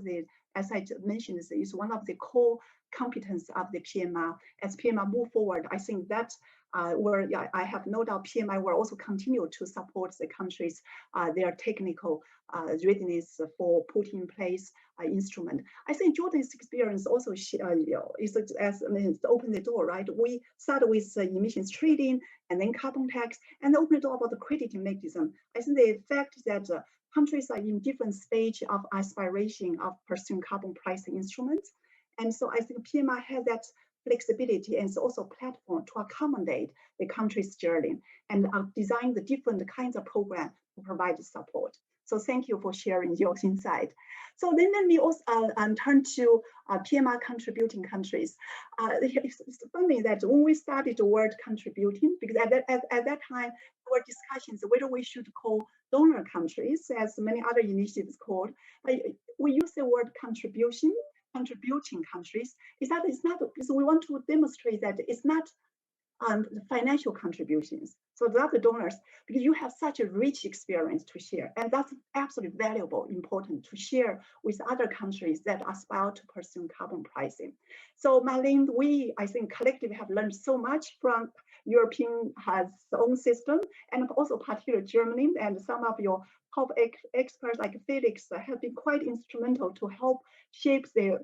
as I mentioned, is one of the core competence of the PMR. As PMR move forward, I think that I have no doubt PMI will also continue to support the countries, their technical readiness for putting in place instrument. I think Jordan's experience also is as open the door, right? We started with emissions trading and then carbon tax, and open the door about the crediting mechanism. I think the fact that countries are in different stage of aspiration of pursuing carbon pricing instruments. And so I think PMI has that flexibility and it's also a platform to accommodate the country's journey and design the different kinds of programs to provide support. So thank you for sharing your insight. So then let me also turn to PMR contributing countries. It's funny that when we started the word contributing, because at that time, there were discussions whether we should call donor countries, as many other initiatives called. We use the word contributing countries. It's not because we want to demonstrate that it's not financial contributions. So that's the donors, because you have such a rich experience to share, and that's absolutely valuable, important to share with other countries that aspire to pursue carbon pricing. So Marlene, I think collectively have learned so much from European has its own system, and also particularly Germany, and some of your top experts like Felix have been quite instrumental to help shape the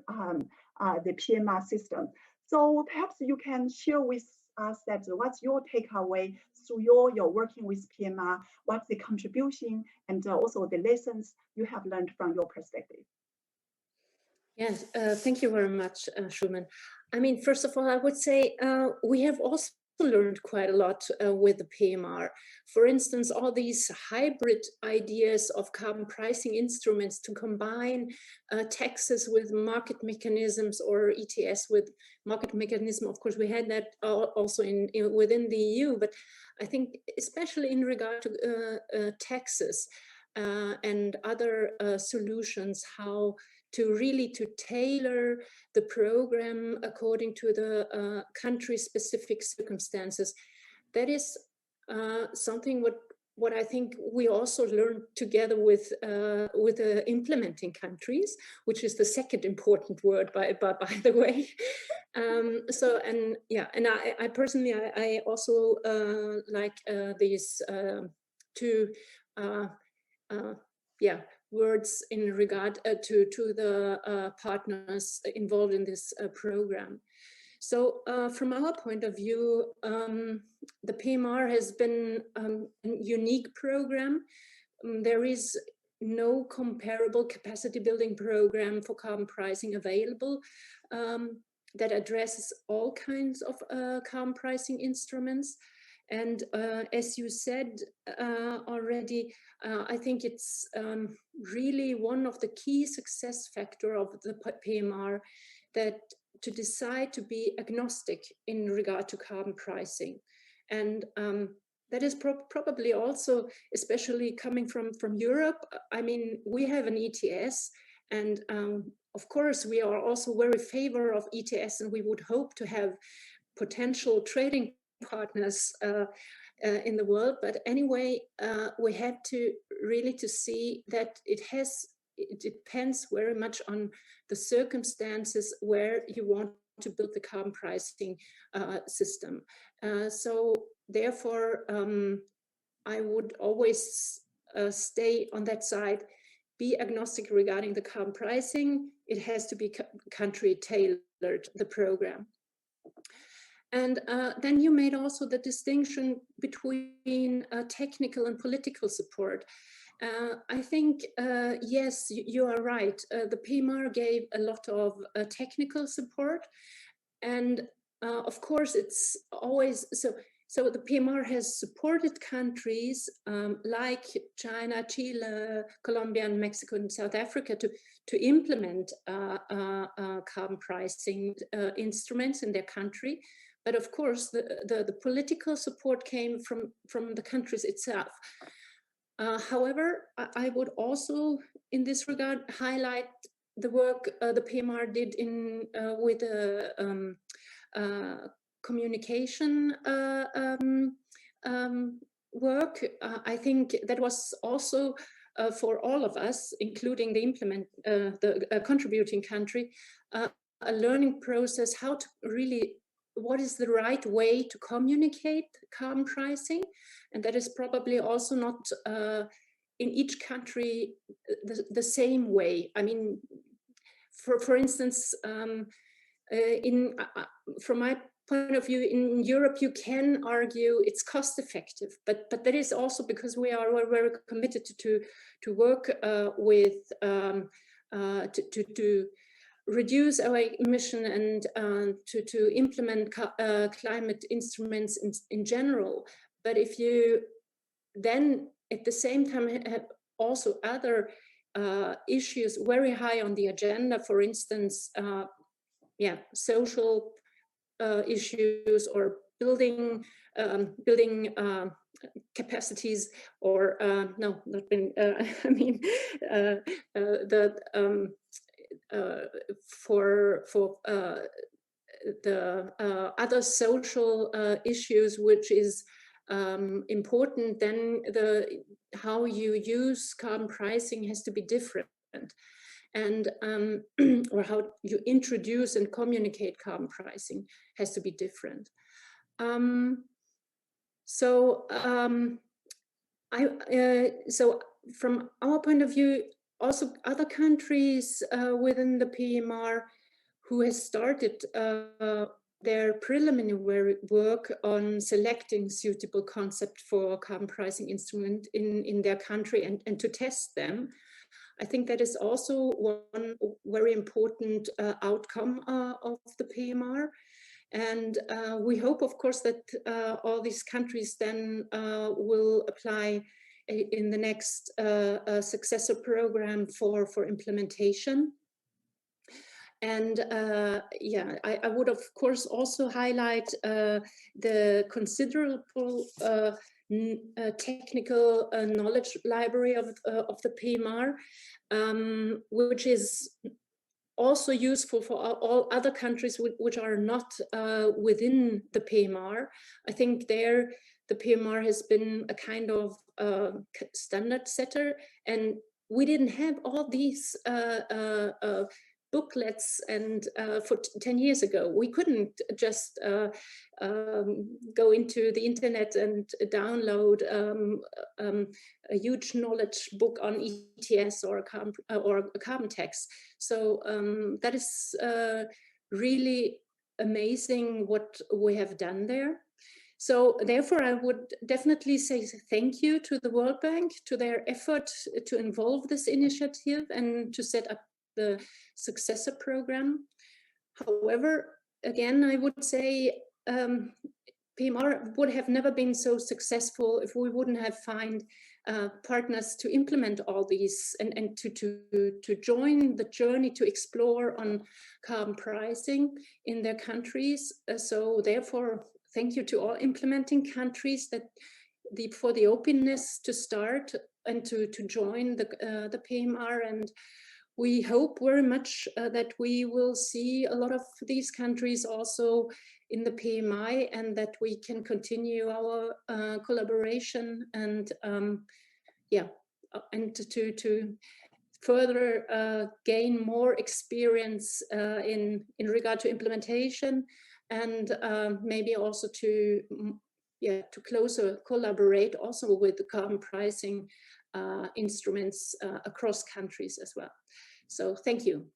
PMR system. So perhaps you can share with us that what's your takeaway through your working with PMR, what's the contribution and also the lessons you have learned from your perspective. Yes, thank you very much, Shuman. I mean, first of all, I would say we have also learned quite a lot with the PMR. For instance, all these hybrid ideas of carbon pricing instruments to combine taxes with market mechanisms or ETS with market mechanism. Of course, we had that also within the EU, but I think especially in regard to taxes and other solutions, how to really tailor the program according to the country-specific circumstances. That is something what I think we also learned together with the implementing countries, which is the second important word, by the way. So, and yeah, and I personally, I also like these two, yeah, words in regard to the partners involved in this program. So from our point of view, the PMR has been a unique program. There is no comparable capacity building program for carbon pricing available that addresses all kinds of carbon pricing instruments. And as you said already, I think it's really one of the key success factors of the PMR that to decide to be agnostic in regard to carbon pricing. And that is probably also, especially coming from Europe. I mean, we have an ETS, and of course, we are also very favor of ETS, and we would hope to have potential trading partners in the world. But anyway, we had to really see that it depends very much on the circumstances where you want to build the carbon pricing system. So therefore, I would always stay on that side, be agnostic regarding the carbon pricing. It has to be country tailored, the program. And then you made also the distinction between technical and political support. I think, yes, you are right. The PMR gave a lot of technical support. And of course, it's always, so the PMR has supported countries like China, Chile, Colombia, and Mexico, and South Africa to implement carbon pricing instruments in their country. But of course, the political support came from the countries itself. However, I would also, in this regard, highlight the work the PMR did with communication work. I think that was also for all of us, including the contributing country, a learning process, how to really, what is the right way to communicate carbon pricing. And that is probably also not in each country the same way. I mean, for instance, from my point of view, in Europe, you can argue it's cost effective, but that is also because we are very committed to work with to reduce our emission and to implement climate instruments in general. But if you then at the same time have also other issues very high on the agenda, for instance, social issues or building capacities, or no, not been. I mean, for the other social issues, which is important, then how you use carbon pricing has to be different. And or how you introduce and communicate carbon pricing has to be different. So from our point of view, also other countries within the PMR who has started their preliminary work on selecting suitable concept for carbon pricing instrument in their country and to test them. I think that is also one very important outcome of the PMR. And we hope, of course, that all these countries then will apply in the next successor program for implementation. And yeah, I would, of course, also highlight the considerable technical knowledge library of the PMR, which is also useful for all other countries which are not within the PMR. I think there the PMR has been a kind of standard setter, and we didn't have all these booklets and for 10 years ago. We couldn't just go into the internet and download a huge knowledge book on ETS or a carbon tax. So that is really amazing what we have done there. So therefore, I would definitely say thank you to the World Bank, to their effort to involve this initiative and to set up the successor program. However, again, I would say PMR would have never been so successful if we wouldn't have found partners to implement all these and to join the journey to explore on carbon pricing in their countries. So therefore, thank you to all implementing countries that for the openness to start and to join the PMR. And we hope very much that we will see a lot of these countries also in the PMI, and that we can continue our collaboration and yeah, and to further gain more experience in regard to implementation, and maybe also to closer collaborate also with the carbon pricing instruments across countries as well. So thank you.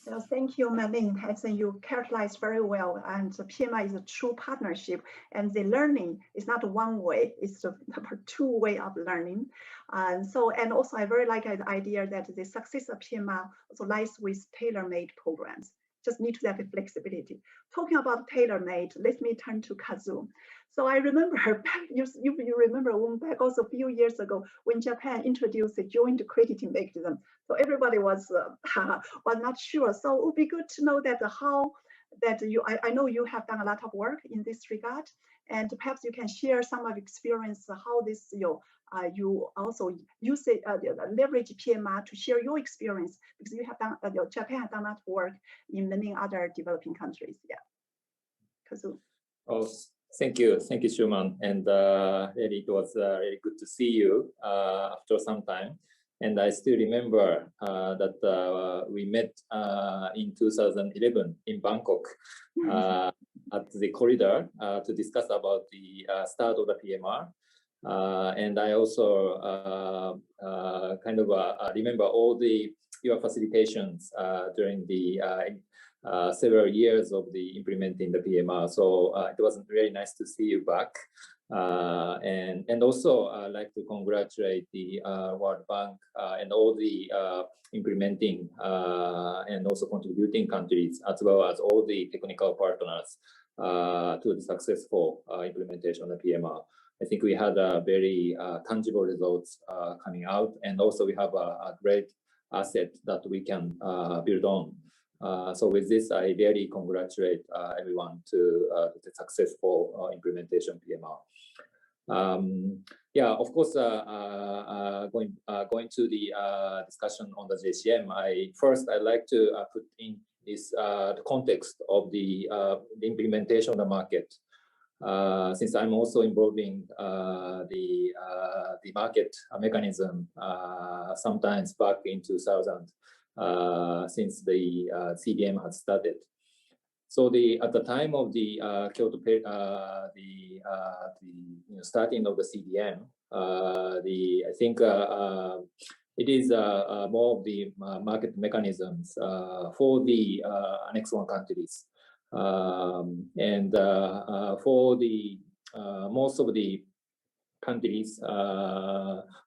So thank you, Malin. As you characterized very well, and the PMI is a true partnership, and the learning is not one way, it's a two way of learning. And also I very like the idea that the success of PMI also lies with tailor-made programs. Just need to have flexibility. Talking about tailor-made, let me turn to Kazu. So I remember, you remember back also a few years ago when Japan introduced the joint crediting mechanism. So everybody was not sure. So it would be good to know that I know you have done a lot of work in this regard, and perhaps you can share some of experience how this you also use it leverage PMR to share your experience, because you have done Japan has done that work in many other developing countries. Yeah, Kazu. Oh, thank you, Schumann, and really it was really good to see you after some time. And I still remember that we met in 2011 in Bangkok at the corridor to discuss about the start of the PMR. And I also kind of remember all your facilitations during the several years of the implementing the PMR. So it was really nice to see you back. And also I'd like to congratulate the World Bank and all the implementing and also contributing countries, as well as all the technical partners to the successful implementation of the PMR. I think we had very tangible results coming out, and also we have a great asset that we can build on. So with this, I really congratulate everyone to the successful implementation PMR. Yeah, of course, going to the discussion on the JCM, I'd like to put in this the context of the implementation of the market. Since I'm also involving the market mechanism sometimes back in 2000, since the CDM had started. So at the time of the Kyoto, starting of the CDM, I think it is more of the market mechanisms for the Annex 1 countries. And for the most of the countries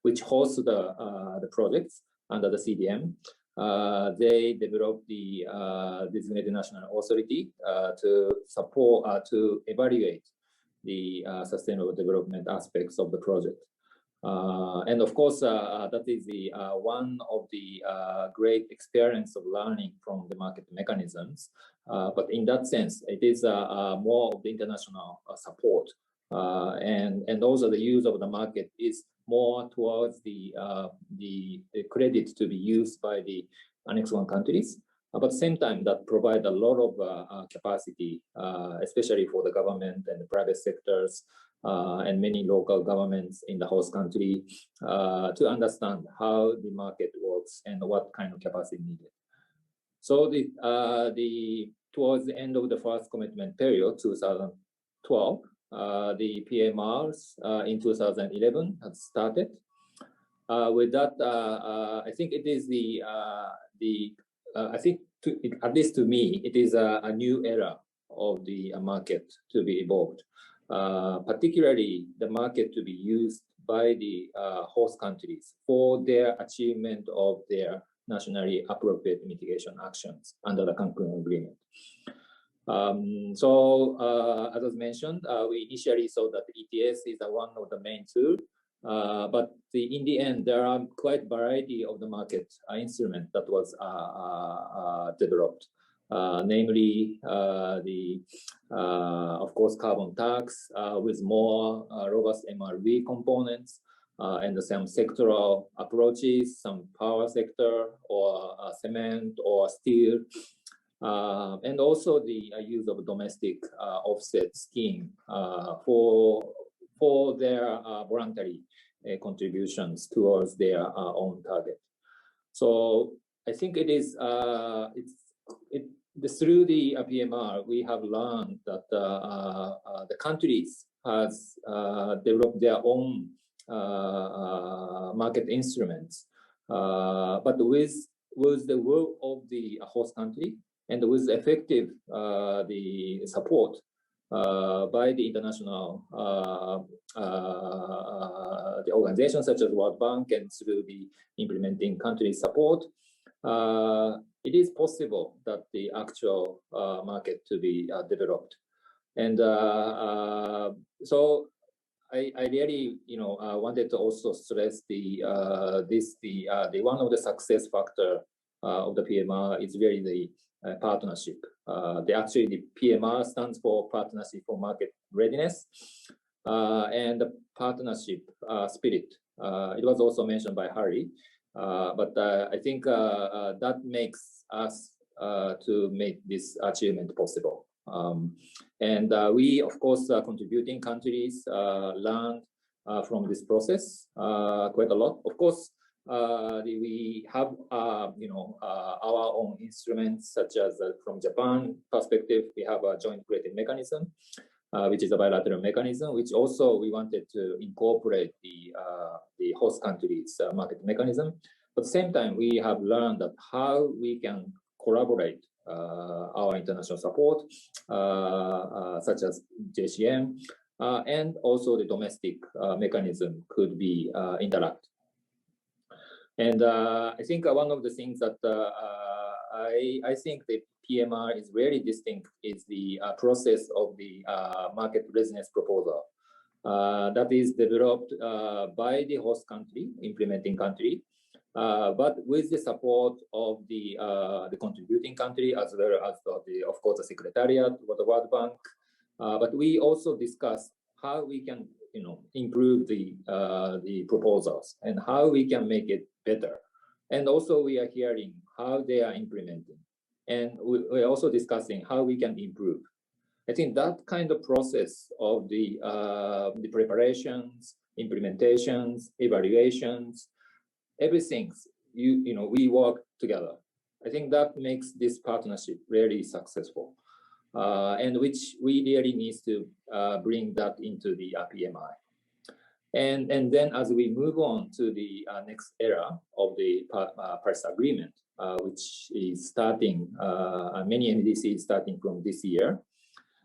which host the projects under the CDM, they developed the designated national authority to support, to evaluate the sustainable development aspects of the project. And of course, that is the one of the great experience of learning from the market mechanisms. But in that sense, it is more of the international support, and also the use of the market is more towards the credit to be used by the Annex 1 countries. But at the same time, that provide a lot of capacity, especially for the government and the private sectors, and many local governments in the host country to understand how the market works and what kind of capacity needed. So towards the end of the first commitment period, 2012, the PMRs in 2011 had started. With that, I think it is I think at least to me, it is a new era of the market to be evolved. Particularly the market to be used by the host countries for their achievement of their nationally appropriate mitigation actions under the Cancun Agreement. As was mentioned, we initially saw that ETS is one of the main tools, but in the end, there are quite a variety of the market instruments that was developed. Namely, of course, carbon tax with more robust MRV components, and some sectoral approaches, some power sector or cement or steel, and also the use of domestic offset scheme for their voluntary contributions towards their own target. So I think it is through the PMR, we have learned that the countries has developed their own market instruments, but with the work of the host country and with effective the support by the international the organizations such as World Bank and through the implementing country support, it is possible that the actual market to be developed. And so I really, wanted to also stress the one of the success factor of the PMR is really the partnership. Actually, the PMR stands for Partnership for Market Readiness, and the partnership spirit. It was also mentioned by Harry, but I think that makes us to make this achievement possible. And we, of course, contributing countries learned from this process quite a lot. Of course, we have our own instruments, such as from Japan perspective, we have a joint credit mechanism, which is a bilateral mechanism, which also we wanted to incorporate the host countries' market mechanism. But at the same time, we have learned that how we can collaborate our international support, such as JCM, and also the domestic mechanism could be interact. And I think one of the things that I think the PMR is very distinct is the process of the market readiness proposal that is developed by the host country, implementing country, but with the support of the contributing country, as well as of course the Secretariat or the World Bank. But we also discuss how we can improve the proposals and how we can make it better. And also we are hearing how they are implementing, and we're also discussing how we can improve. I think that kind of process of the preparations, implementations, evaluations, everything, we work together. I think that makes this partnership really successful, and which we really need to bring that into the PMI. And then as we move on to the next era of the Paris Agreement, which is starting, many NDCs starting from this year,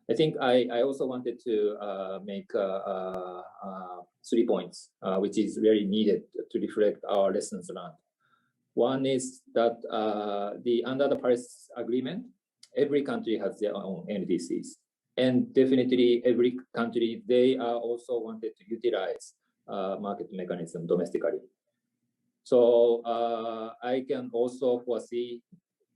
I think I also wanted to make 3 points, which is very needed to reflect our lessons learned. One is that under the Paris Agreement, every country has their own NDCs. And definitely every country, they are also wanted to utilize market mechanism domestically. So I can also foresee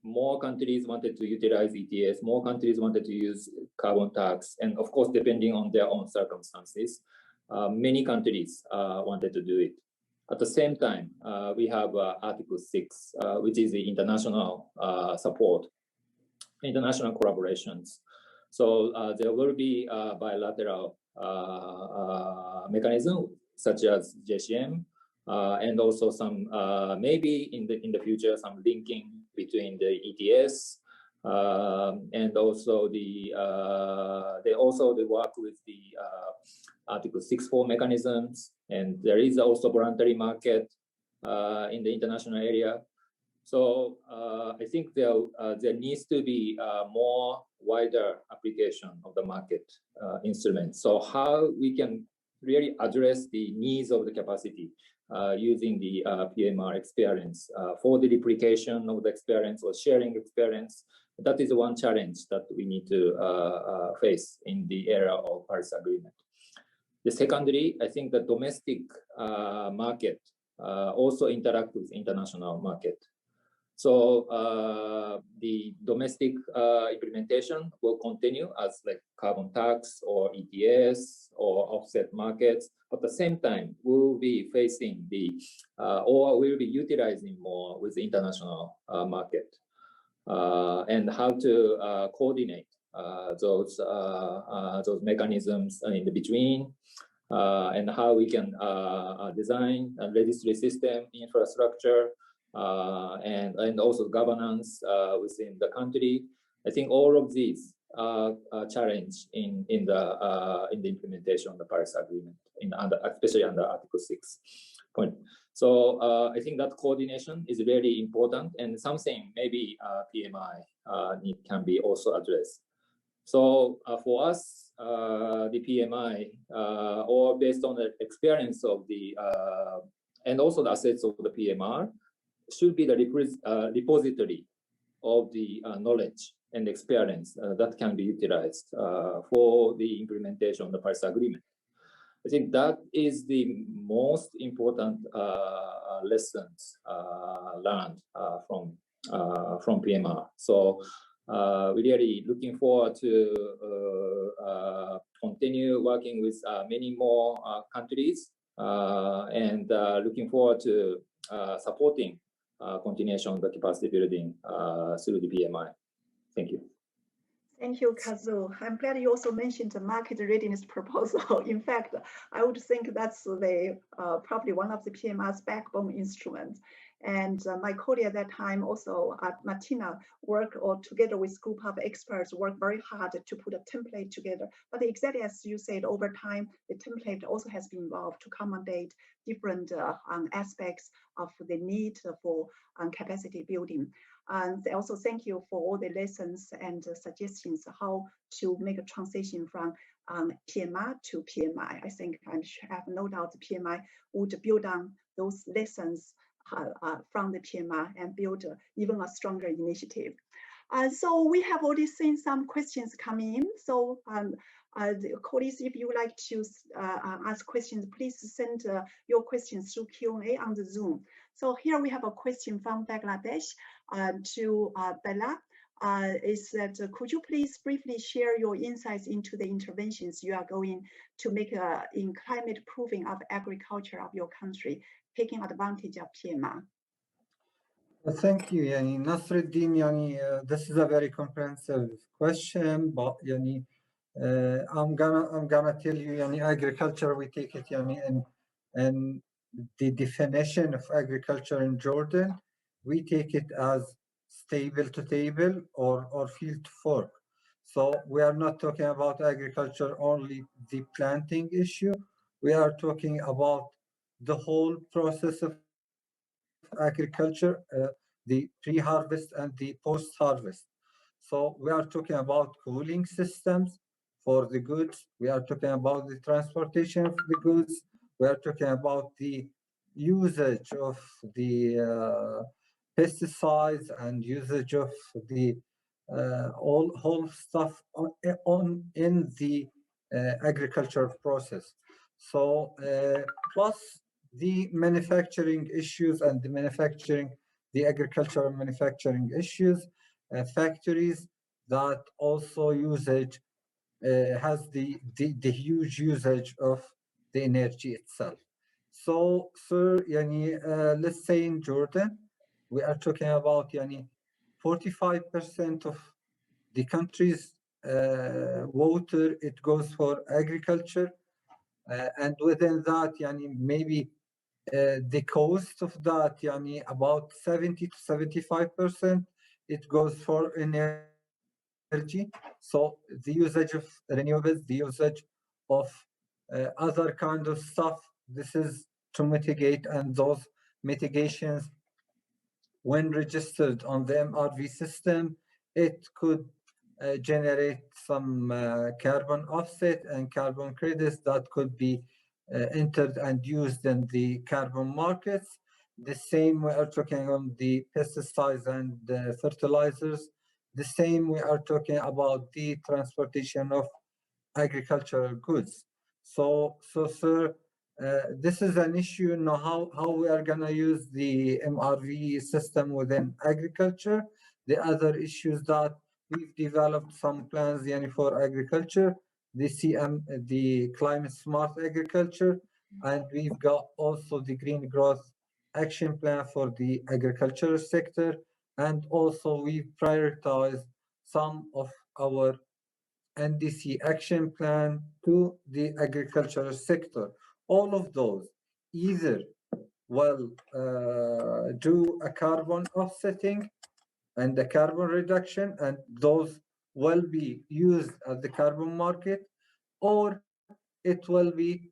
more countries wanted to utilize ETS, more countries wanted to use carbon tax, and of course, depending on their own circumstances, many countries wanted to do it. At the same time, we have Article 6, which is the international support, international collaborations. So there will be bilateral mechanism such as JCM, and also some maybe in the future some linking between the ETS and also they work with the Article 6.4 mechanisms, and there is also voluntary market in the international area. So I think there needs to be more wider application of the market instruments. So how we can really address the needs of the capacity using the PMR experience for the replication of the experience or sharing experience. That is one challenge that we need to face in the era of Paris Agreement. The secondly, I think the domestic market also interact with international market. So the domestic implementation will continue as like carbon tax or ETS or offset markets. At the same time, we will be facing the or we will be utilizing more with the international market and how to coordinate those mechanisms in the between and how we can design a registry system infrastructure. And also governance within the country. I think all of these are a challenge in the implementation of the Paris Agreement, especially under Article 6 point. So I think that coordination is very important and something maybe PMI can be also addressed. So for us, the PMI, or based on the experience of the and also the assets of the PMR, should be the repository of the knowledge and experience that can be utilized for the implementation of the Paris Agreement. I think that is the most important lessons learned from PMR. So we're really looking forward to continue working with many more countries and looking forward to supporting continuation of the capacity building through the PMI. Thank you. Thank you, Kazuo. I'm glad you also mentioned the market readiness proposal. In fact, I would think that's the probably one of the PMR's backbone instruments. And my colleague at that time, also Martina, worked together with group of experts, worked very hard to put a template together. But exactly as you said, over time, the template also has been evolved to accommodate different aspects of the need for capacity building. And also thank you for all the lessons and suggestions how to make a transition from PMR to PMI. I think I have no doubt the PMI would build on those lessons from the PMR and build even a stronger initiative. So we have already seen some questions coming in. So colleagues, if you would like to ask questions, please send your questions through Q&A on the Zoom. So here we have a question from Bangladesh to Bella. Is that could you please briefly share your insights into the interventions you are going to make in climate proofing of agriculture of your country, taking advantage of PMR? Thank you, Yani. Nasruddin, Yani, this is a very comprehensive question, but Yani, I'm gonna tell you, Yani, agriculture, we take it, Yani, and the definition of agriculture in Jordan, we take it as stable to table or field to fork. So we are not talking about agriculture only the planting issue. We are talking about the whole process of agriculture, the pre-harvest and the post-harvest. So we are talking about cooling systems for the goods. We are talking about the transportation of the goods. We are talking about the usage of the pesticides and usage of the whole stuff in the agricultural process. So plus the manufacturing issues and the agricultural manufacturing issues, factories that also usage has the huge usage of the energy itself. So, sir, let's say in Jordan, we are talking about 45% of the country's water, it goes for agriculture. And within that, maybe the cost of that, about 70 to 75%, it goes for energy. So the usage of renewables, the usage of other kind of stuff, this is to mitigate, and those mitigations, when registered on the MRV system, it could generate some carbon offset and carbon credits that could be entered and used in the carbon markets. The same we are talking on the pesticides and fertilizers. The same we are talking about the transportation of agricultural goods. So sir, this is an issue now, how we are going to use the MRV system within agriculture. The other issues that we've developed some plans for agriculture, the climate smart agriculture, and we've got also the green growth action plan for the agricultural sector. And also we've prioritized some of our NDC action plan to the agricultural sector. All of those either will do a carbon offsetting and the carbon reduction, and those will be used at the carbon market, or it will be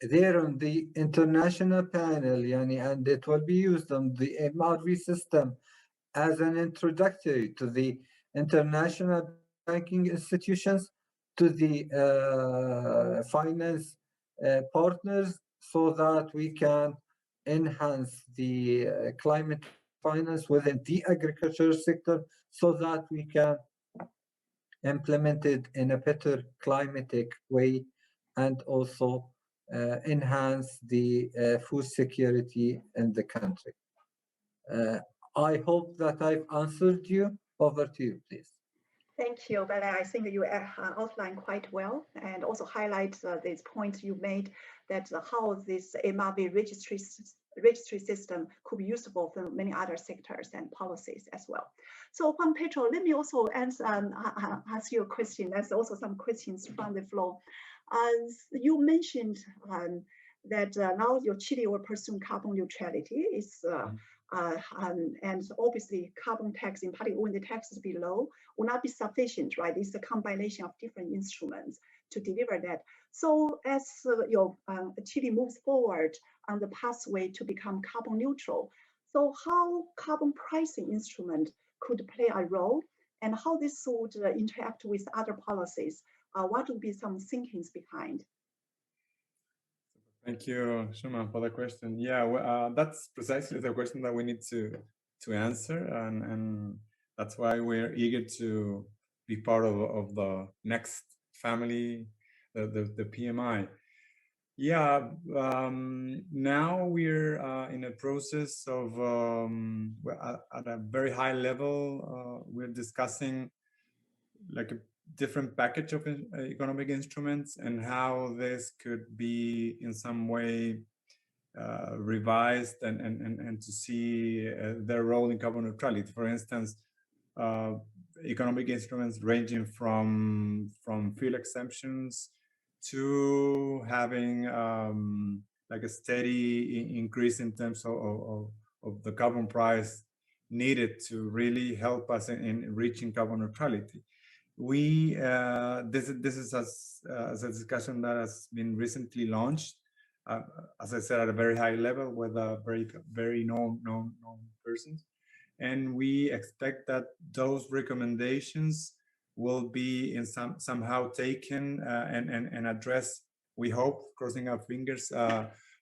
there on the international panel, and it will be used on the MRV system as an introductory to the international banking institutions, to the finance partners, so that we can enhance the climate finance within the agricultural sector, so that we can implement it in a better climatic way, and also enhance the food security in the country. I hope that I've answered you. Over to you, please. Thank you, but I think you outlined quite well, and also highlight these points you made, that how this MRV registry system could be useful for many other sectors and policies as well. So Juan Pedro, let me also ask you a question. There's also some questions from the floor. You mentioned that now your Chile will pursue carbon neutrality. And obviously carbon tax, in particular when the tax is below, will not be sufficient, right? It's a combination of different instruments to deliver that. So as Chile moves forward on the pathway to become carbon neutral, so how carbon pricing instrument could play a role, and how this would interact with other policies? What would be some thinkings behind? Thank you, Shuman, for the question. Yeah, well, that's precisely the question that we need to answer, and that's why we're eager to be part of the next family, the PMI. Yeah, now we're in a process of at a very high level. We're discussing like a different package of economic instruments and how this could be in some way revised and to see their role in carbon neutrality. For instance, economic instruments ranging from fuel exemptions to having like a steady increase in terms of the carbon price needed to really help us in reaching carbon neutrality. We this is as a discussion that has been recently launched, as I said, at a very high level with a very known persons, and we expect that those recommendations will be in somehow taken and addressed. We hope, crossing our fingers,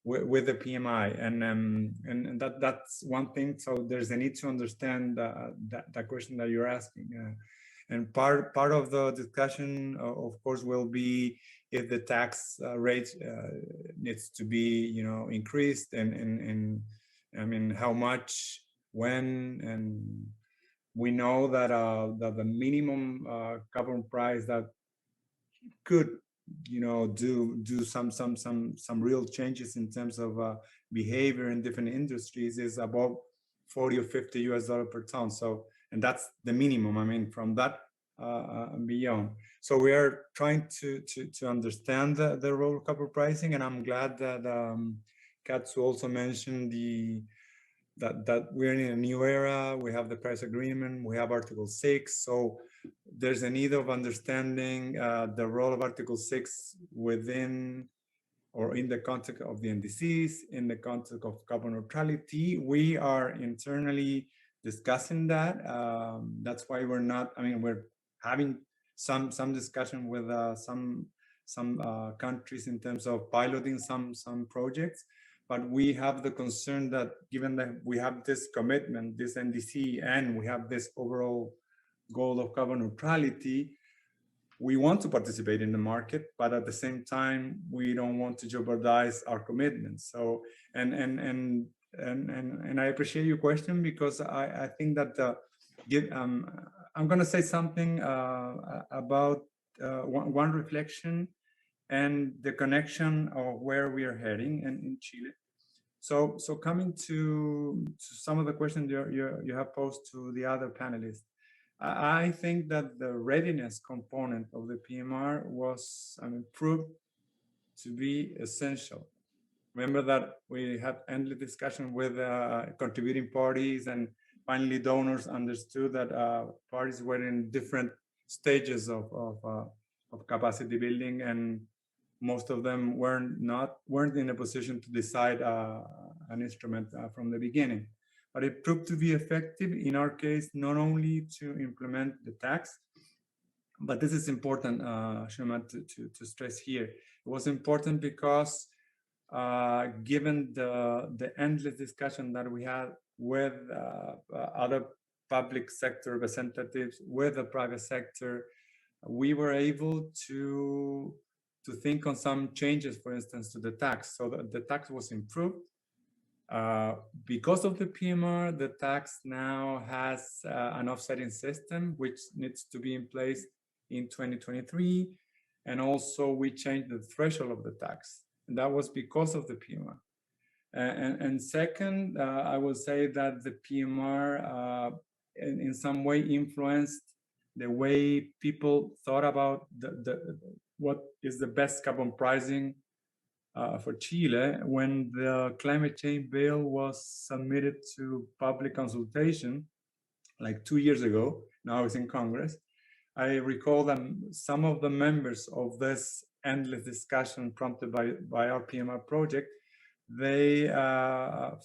with the PMI, and that's one thing. So there's a need to understand that question that you're asking, and part of the discussion, of course, will be if the tax rate needs to be, you know, increased, and I mean how much, when, and we know that that the minimum carbon price that could, you know, do some real changes in terms of behavior in different industries is about 40 or 50 US dollar per ton. So, and that's the minimum. I mean, from that and beyond. So we are trying to understand the role of copper pricing, and I'm glad that Katsu also mentioned that we're in a new era. We have the Paris Agreement, we have Article 6. So there's a need of understanding the role of Article 6 within or in the context of the NDCs, in the context of carbon neutrality. We are internally discussing that. That's why we're not, I mean, we're having some discussion with some countries in terms of piloting some projects. But we have the concern that given that we have this commitment, this NDC, and we have this overall goal of carbon neutrality, we want to participate in the market, but at the same time, we don't want to jeopardize our commitments. So, and I appreciate your question, because I think that I'm going to say something about one reflection and the connection of where we are heading in Chile. So coming to some of the questions you have posed to the other panelists, I think that the readiness component of the PMR was, I mean, proved to be essential. Remember that we had endless discussion with contributing parties, and finally donors understood that parties were in different stages of capacity building, and most of them weren't in a position to decide an instrument from the beginning. But it proved to be effective in our case, not only to implement the tax, but this is important, Shuman, to stress here. It was important because given the endless discussion that we had with other public sector representatives, with the private sector, we were able to think on some changes, for instance, to the tax. So the tax was improved. Because of the PMR, the tax now has an offsetting system, which needs to be in place in 2023. And also we changed the threshold of the tax. And that was because of the PMR. And second, I will say that the PMR in some way influenced the way people thought about what is the best carbon pricing for Chile. When the climate change bill was submitted to public consultation, like 2 years ago, now it's in Congress, I recall that some of the members of this endless discussion prompted by our PMR project, they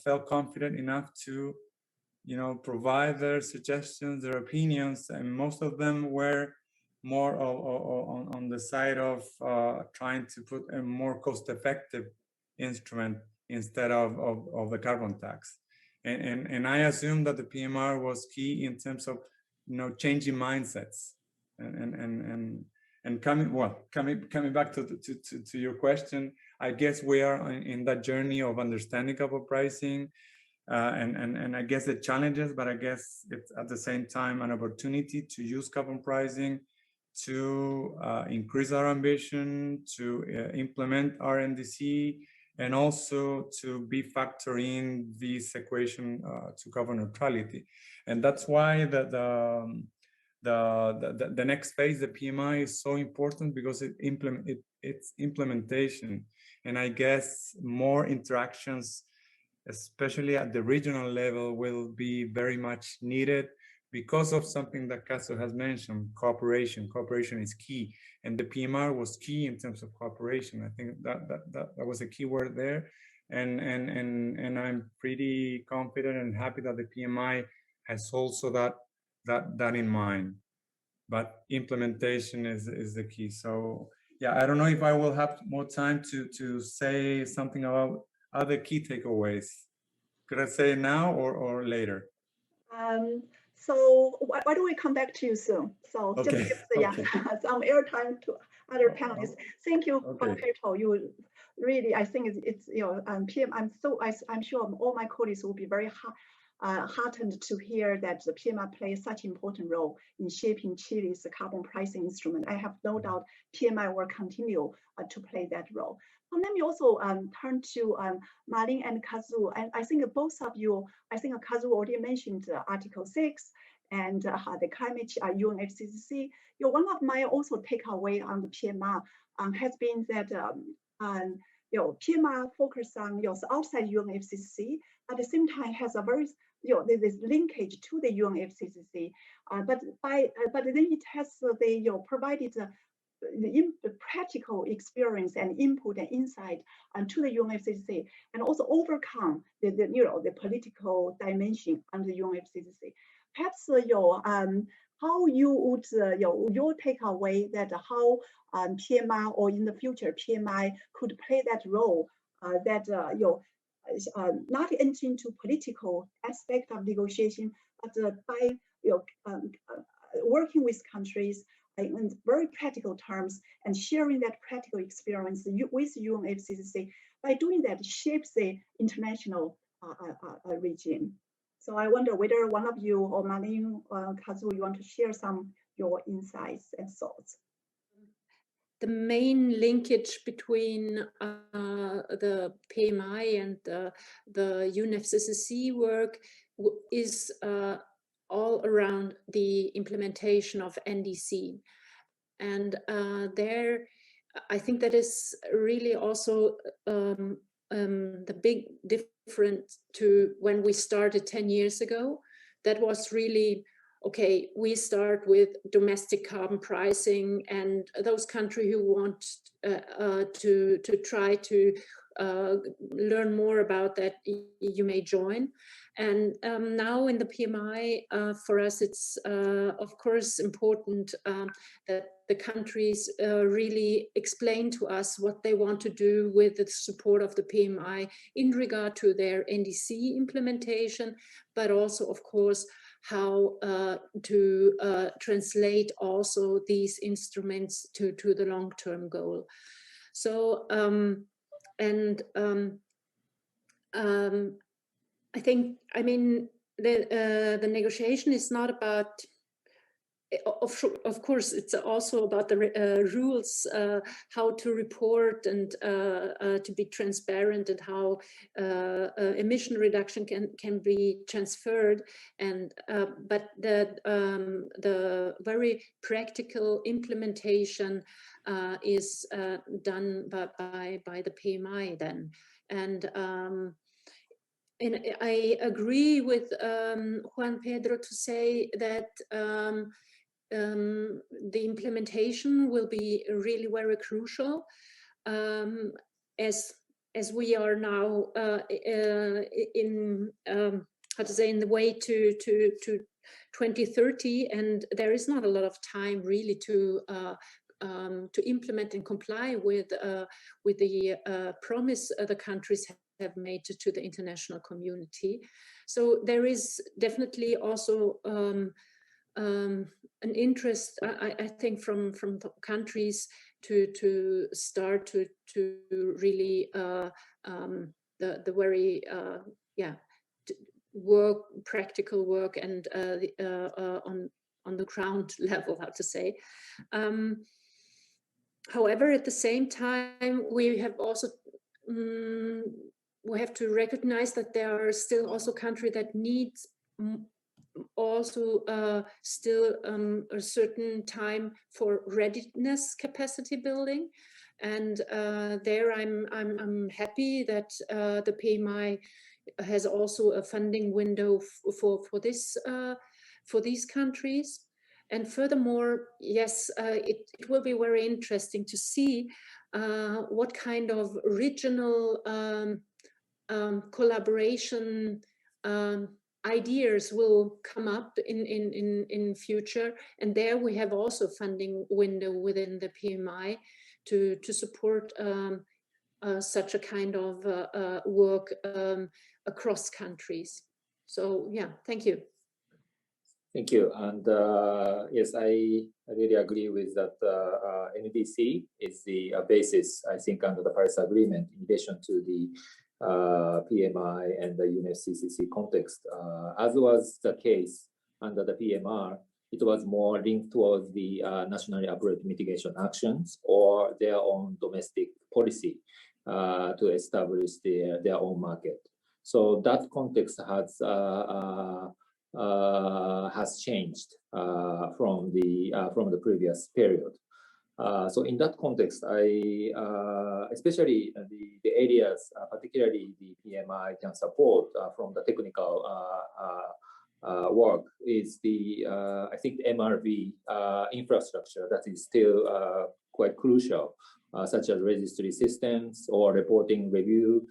felt confident enough to, you know, provide their suggestions, their opinions, and most of them were more on the side of trying to put a more cost-effective instrument instead of the carbon tax. And I assume that the PMR was key in terms of, you know, changing mindsets and coming back to your question. I guess we are in that journey of understanding carbon pricing. And I guess the challenges, but I guess it's at the same time an opportunity to use carbon pricing to increase our ambition, to implement our NDC, and also to be factoring this equation to carbon neutrality. And that's why the next phase, the PMI, is so important, because it's implementation. And I guess more interactions, especially at the regional level, will be very much needed because of something that Casso has mentioned, cooperation. Cooperation is key, and the PMR was key in terms of cooperation. I think that was a key word there, and I'm pretty confident and happy that the PMI has also that in mind. But implementation is the key. So yeah, I don't know if I will have more time to say something about are the key takeaways? Could I say now or later? So why don't we come back to you soon? So Okay. just give the, Okay. some airtime to other panelists. Thank you, Okay. Pedro. You really, I think it's PM. I'm sure all my colleagues will be very heartened to hear that the PMR plays such an important role in shaping Chile's carbon pricing instrument. I have no doubt PMI will continue to play that role. So let me also turn to Malin and Kazu. And I think both of you, I think Kazu already mentioned Article 6 and the climate UNFCCC. One of my also takeaway on the PMR has been that PMR focus on outside UNFCCC, at the same time has a very this linkage to the UNFCCC, but then it has provided the practical experience and input and insight to the UNFCCC, and also overcome the political dimension under the UNFCCC. Perhaps how you would your takeaway that how PMR or in the future PMI could play that role that not entering into political aspect of negotiation, but by working with countries in very practical terms and sharing that practical experience with UNFCCC. By doing that, shapes the international regime. So I wonder whether one of you or Malin, Kazu, you want to share some your insights and thoughts. The main linkage between the PMI and the UNFCCC work is all around the implementation of NDC. And there, I think that is really also the big difference to when we started 10 years ago. That was really, okay, we start with domestic carbon pricing, and those countries who want to try to learn more about that, you may join. And now in the PMI, for us, it's of course important that the countries really explain to us what they want to do with the support of the PMI in regard to their NDC implementation, but also, of course, how to translate also these instruments to the long-term goal. So, I think, I mean, the negotiation is not about, of course, it's also about the rules, how to report and to be transparent, and how emission reduction can be transferred. And but the very practical implementation is done by the PMI then. And I agree with Juan Pedro to say that the implementation will be really very crucial, as we are now in how to say, in the way to 2030, and there is not a lot of time really to implement and comply with the promise the countries have made to the international community. So there is definitely also an interest, I think, from the countries to start to really the very practical work and on the ground level, how to say. However, at the same time, we have also we have to recognize that there are still also countries that need also still a certain time for readiness capacity building, and there I'm happy that the PMI has also a funding window for these countries. And furthermore, yes, it will be very interesting to see what kind of regional collaboration ideas will come up in future. And there we have also funding window within the PMI to support such a kind of work across countries. So yeah, thank you. Thank you. And yes, I really agree with that. NDC is the basis, I think, under the Paris Agreement, in addition to the PMI and the UNFCCC context. As was the case under the PMR, it was more linked towards the nationally appropriate mitigation actions or their own domestic policy to establish their own market. So that context has changed from the previous period. So in that context, especially the areas, particularly the PMI can support from the technical work is I think MRV infrastructure that is still quite crucial, such as registry systems or reporting review,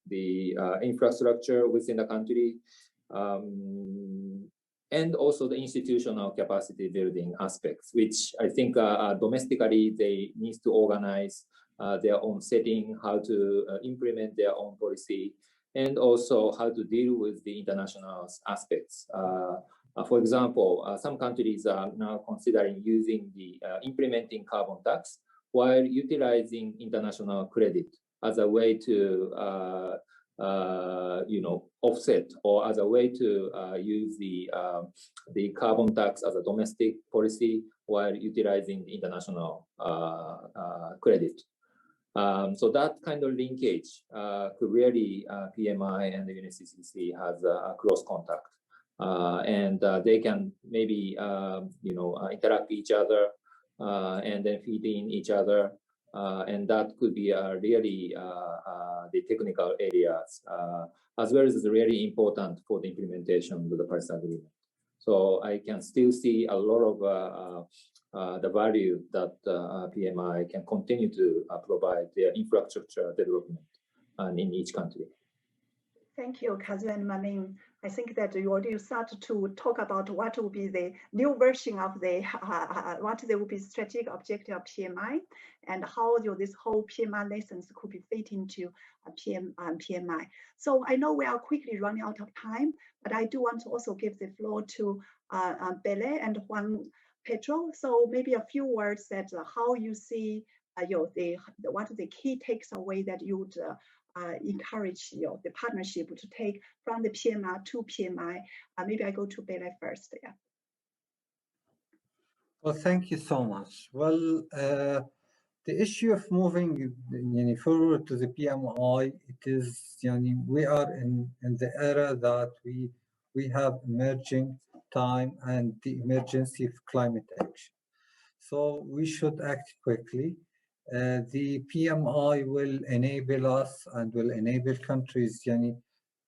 the infrastructure within the country, and also the institutional capacity building aspects, which I think domestically they need to organize their own setting, how to implement their own policy, and also how to deal with the international aspects. For example, some countries are now considering using implementing carbon tax while utilizing international credit as a way to offset, or as a way to use the carbon tax as a domestic policy while utilizing the international credit. So that kind of linkage could really PMI and the UNFCCC has a close contact, and they can maybe interact each other and then feed in each other. And that could be really the technical areas, as well as really important for the implementation of the Paris Agreement. So I can still see a lot of the value that PMI can continue to provide their infrastructure development in each country. Thank you, Kazu and Mamin. I think that you already start to talk about what will be the new version of the what will be strategic objective of PMI, and how this whole PMI lessons could be fit into PMI. So I know we are quickly running out of time, but I do want to also give the floor to Bele and Juan Pedro. So maybe a few words that how you see what are the key takes away that you would encourage the partnership to take from the PMR to PMI. Maybe I go to Bele first. Yeah. Well, thank you so much. Well, the issue of moving forward to the PMI, it is we are in the era that we have emerging time and the emergency of climate action. So we should act quickly. The PMI will enable us and will enable countries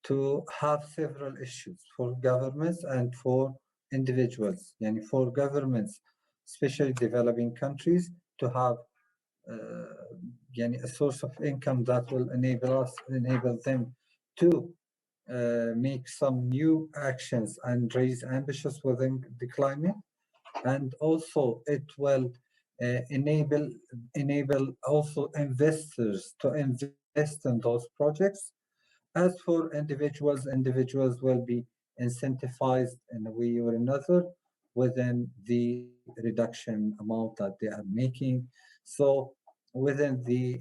to have several issues for governments and for individuals. For governments, especially developing countries, to have a source of income that will enable them to make some new actions and raise ambitions within the climate. And also it will enable also investors to invest in those projects. As for individuals will be incentivized in a way or another within the reduction amount that they are making. So within the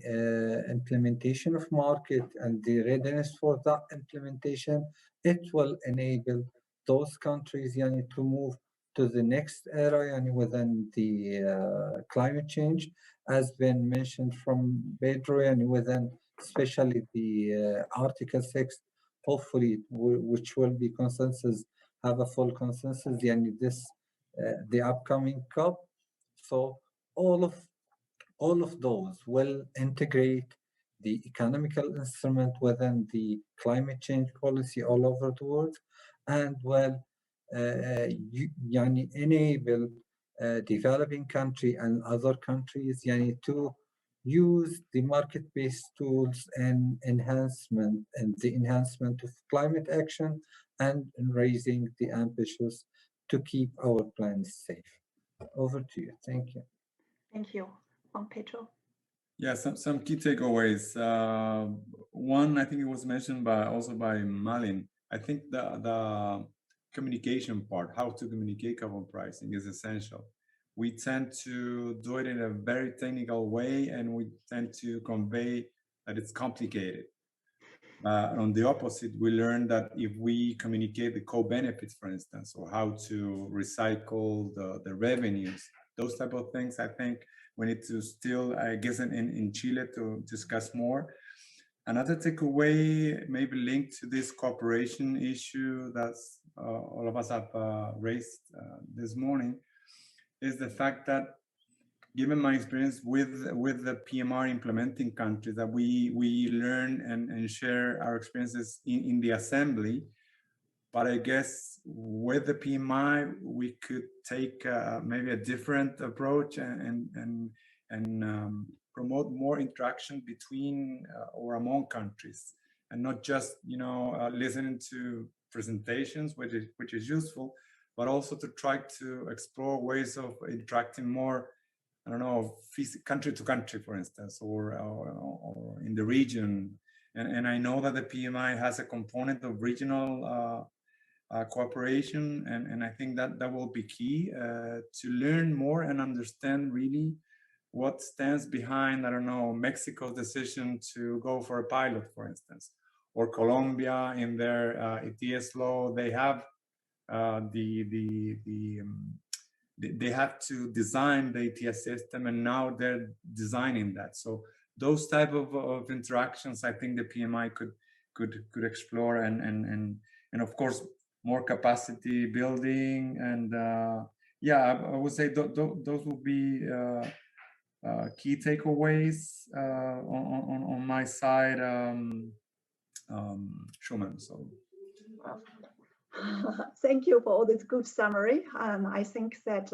implementation of market and the readiness for that implementation, it will enable those countries to move to the next era within the climate change, as been mentioned from Pedro, and within especially the Article 6, hopefully, which will be consensus, have a full consensus, the upcoming COP. So all of those will integrate the economical instrument within the climate change policy all over the world, and will enable developing country and other countries to use the market-based tools and the enhancement of climate action and in raising the ambitions to keep our planet safe. Over to you. Thank you. Thank you, Juan Pedro. Yeah, some key takeaways. One, I think it was mentioned also by Malin. I think the communication part, how to communicate carbon pricing, is essential. We tend to do it in a very technical way, and we tend to convey that it's complicated. On the opposite, we learned that if we communicate the co-benefits, for instance, or how to recycle the revenues, those type of things, I think we need to still, I guess, in Chile to discuss more. Another takeaway, maybe linked to this cooperation issue that all of us have raised this morning, is the fact that, given my experience with the PMR implementing countries, that we learn and share our experiences in the assembly. But I guess with the PMI, we could take maybe a different approach and promote more interaction between or among countries, and not just listening to presentations, which is useful, but also to try to explore ways of interacting more. I don't know, country to country, for instance, or in the region. And I know that the PMI has a component of regional cooperation, and I think that will be key to learn more and understand really what stands behind, I don't know, Mexico's decision to go for a pilot, for instance, or Colombia in their ETS law. They have they have to design the ETS system, and now they're designing that. So those type of interactions, I think the PMI could explore, and of course more capacity building, and yeah, I would say those will be key takeaways on my side, Schumann. So. Thank you for all this good summary. I think that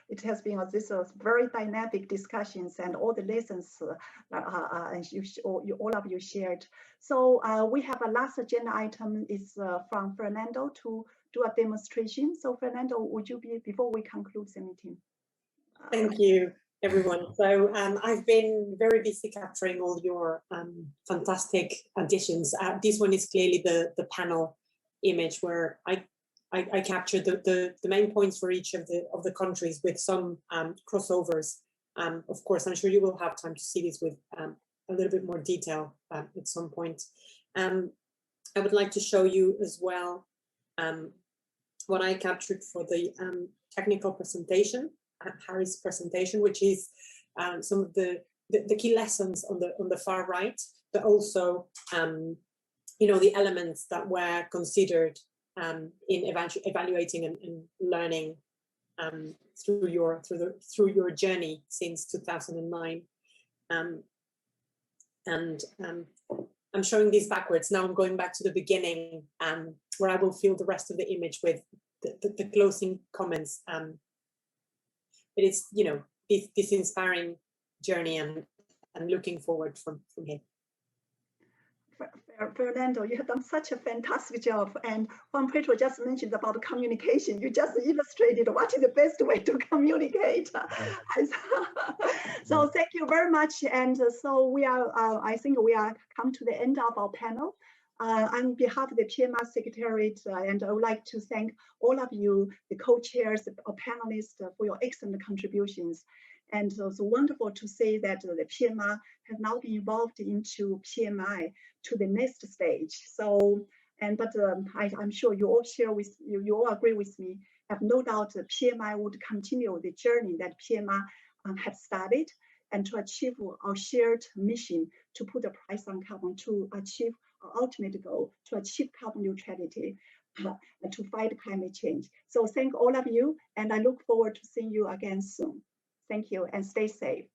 it has been this very dynamic discussions and all the lessons all of you shared. So we have a last agenda item is from Fernando to do a demonstration. So Fernando, would you be, before we conclude the meeting? Thank you, everyone. So I've been very busy capturing all your fantastic additions. This one is clearly the panel image where I captured the main points for each of the countries with some crossovers. Of course, I'm sure you will have time to see this with a little bit more detail at some point. I would like to show you as well what I captured for the technical presentation, Harry's presentation, which is some of the key lessons on the far right, but also the elements that were considered in evaluating and learning through your journey since 2009. I'm showing these backwards. Now I'm going back to the beginning, where I will fill the rest of the image with the closing comments. But it's this inspiring journey and looking forward from here. Fernando, you have done such a fantastic job. And Juan Pedro just mentioned about communication. You just illustrated what is the best way to communicate. So thank you very much. And so we are, I think we are come to the end of our panel. On behalf of the PMR Secretariat, and I would like to thank all of you, the co-chairs or panelists, for your excellent contributions. And it's wonderful to say that the PMR has now been evolved into PMI to the next stage. So, but I'm sure you all share with you all agree with me. I have no doubt that PMI would continue the journey that PMR had started, and to achieve our shared mission to put a price on carbon, to achieve our ultimate goal, to achieve carbon neutrality, and to fight climate change. So thank all of you, and I look forward to seeing you again soon. Thank you, and stay safe.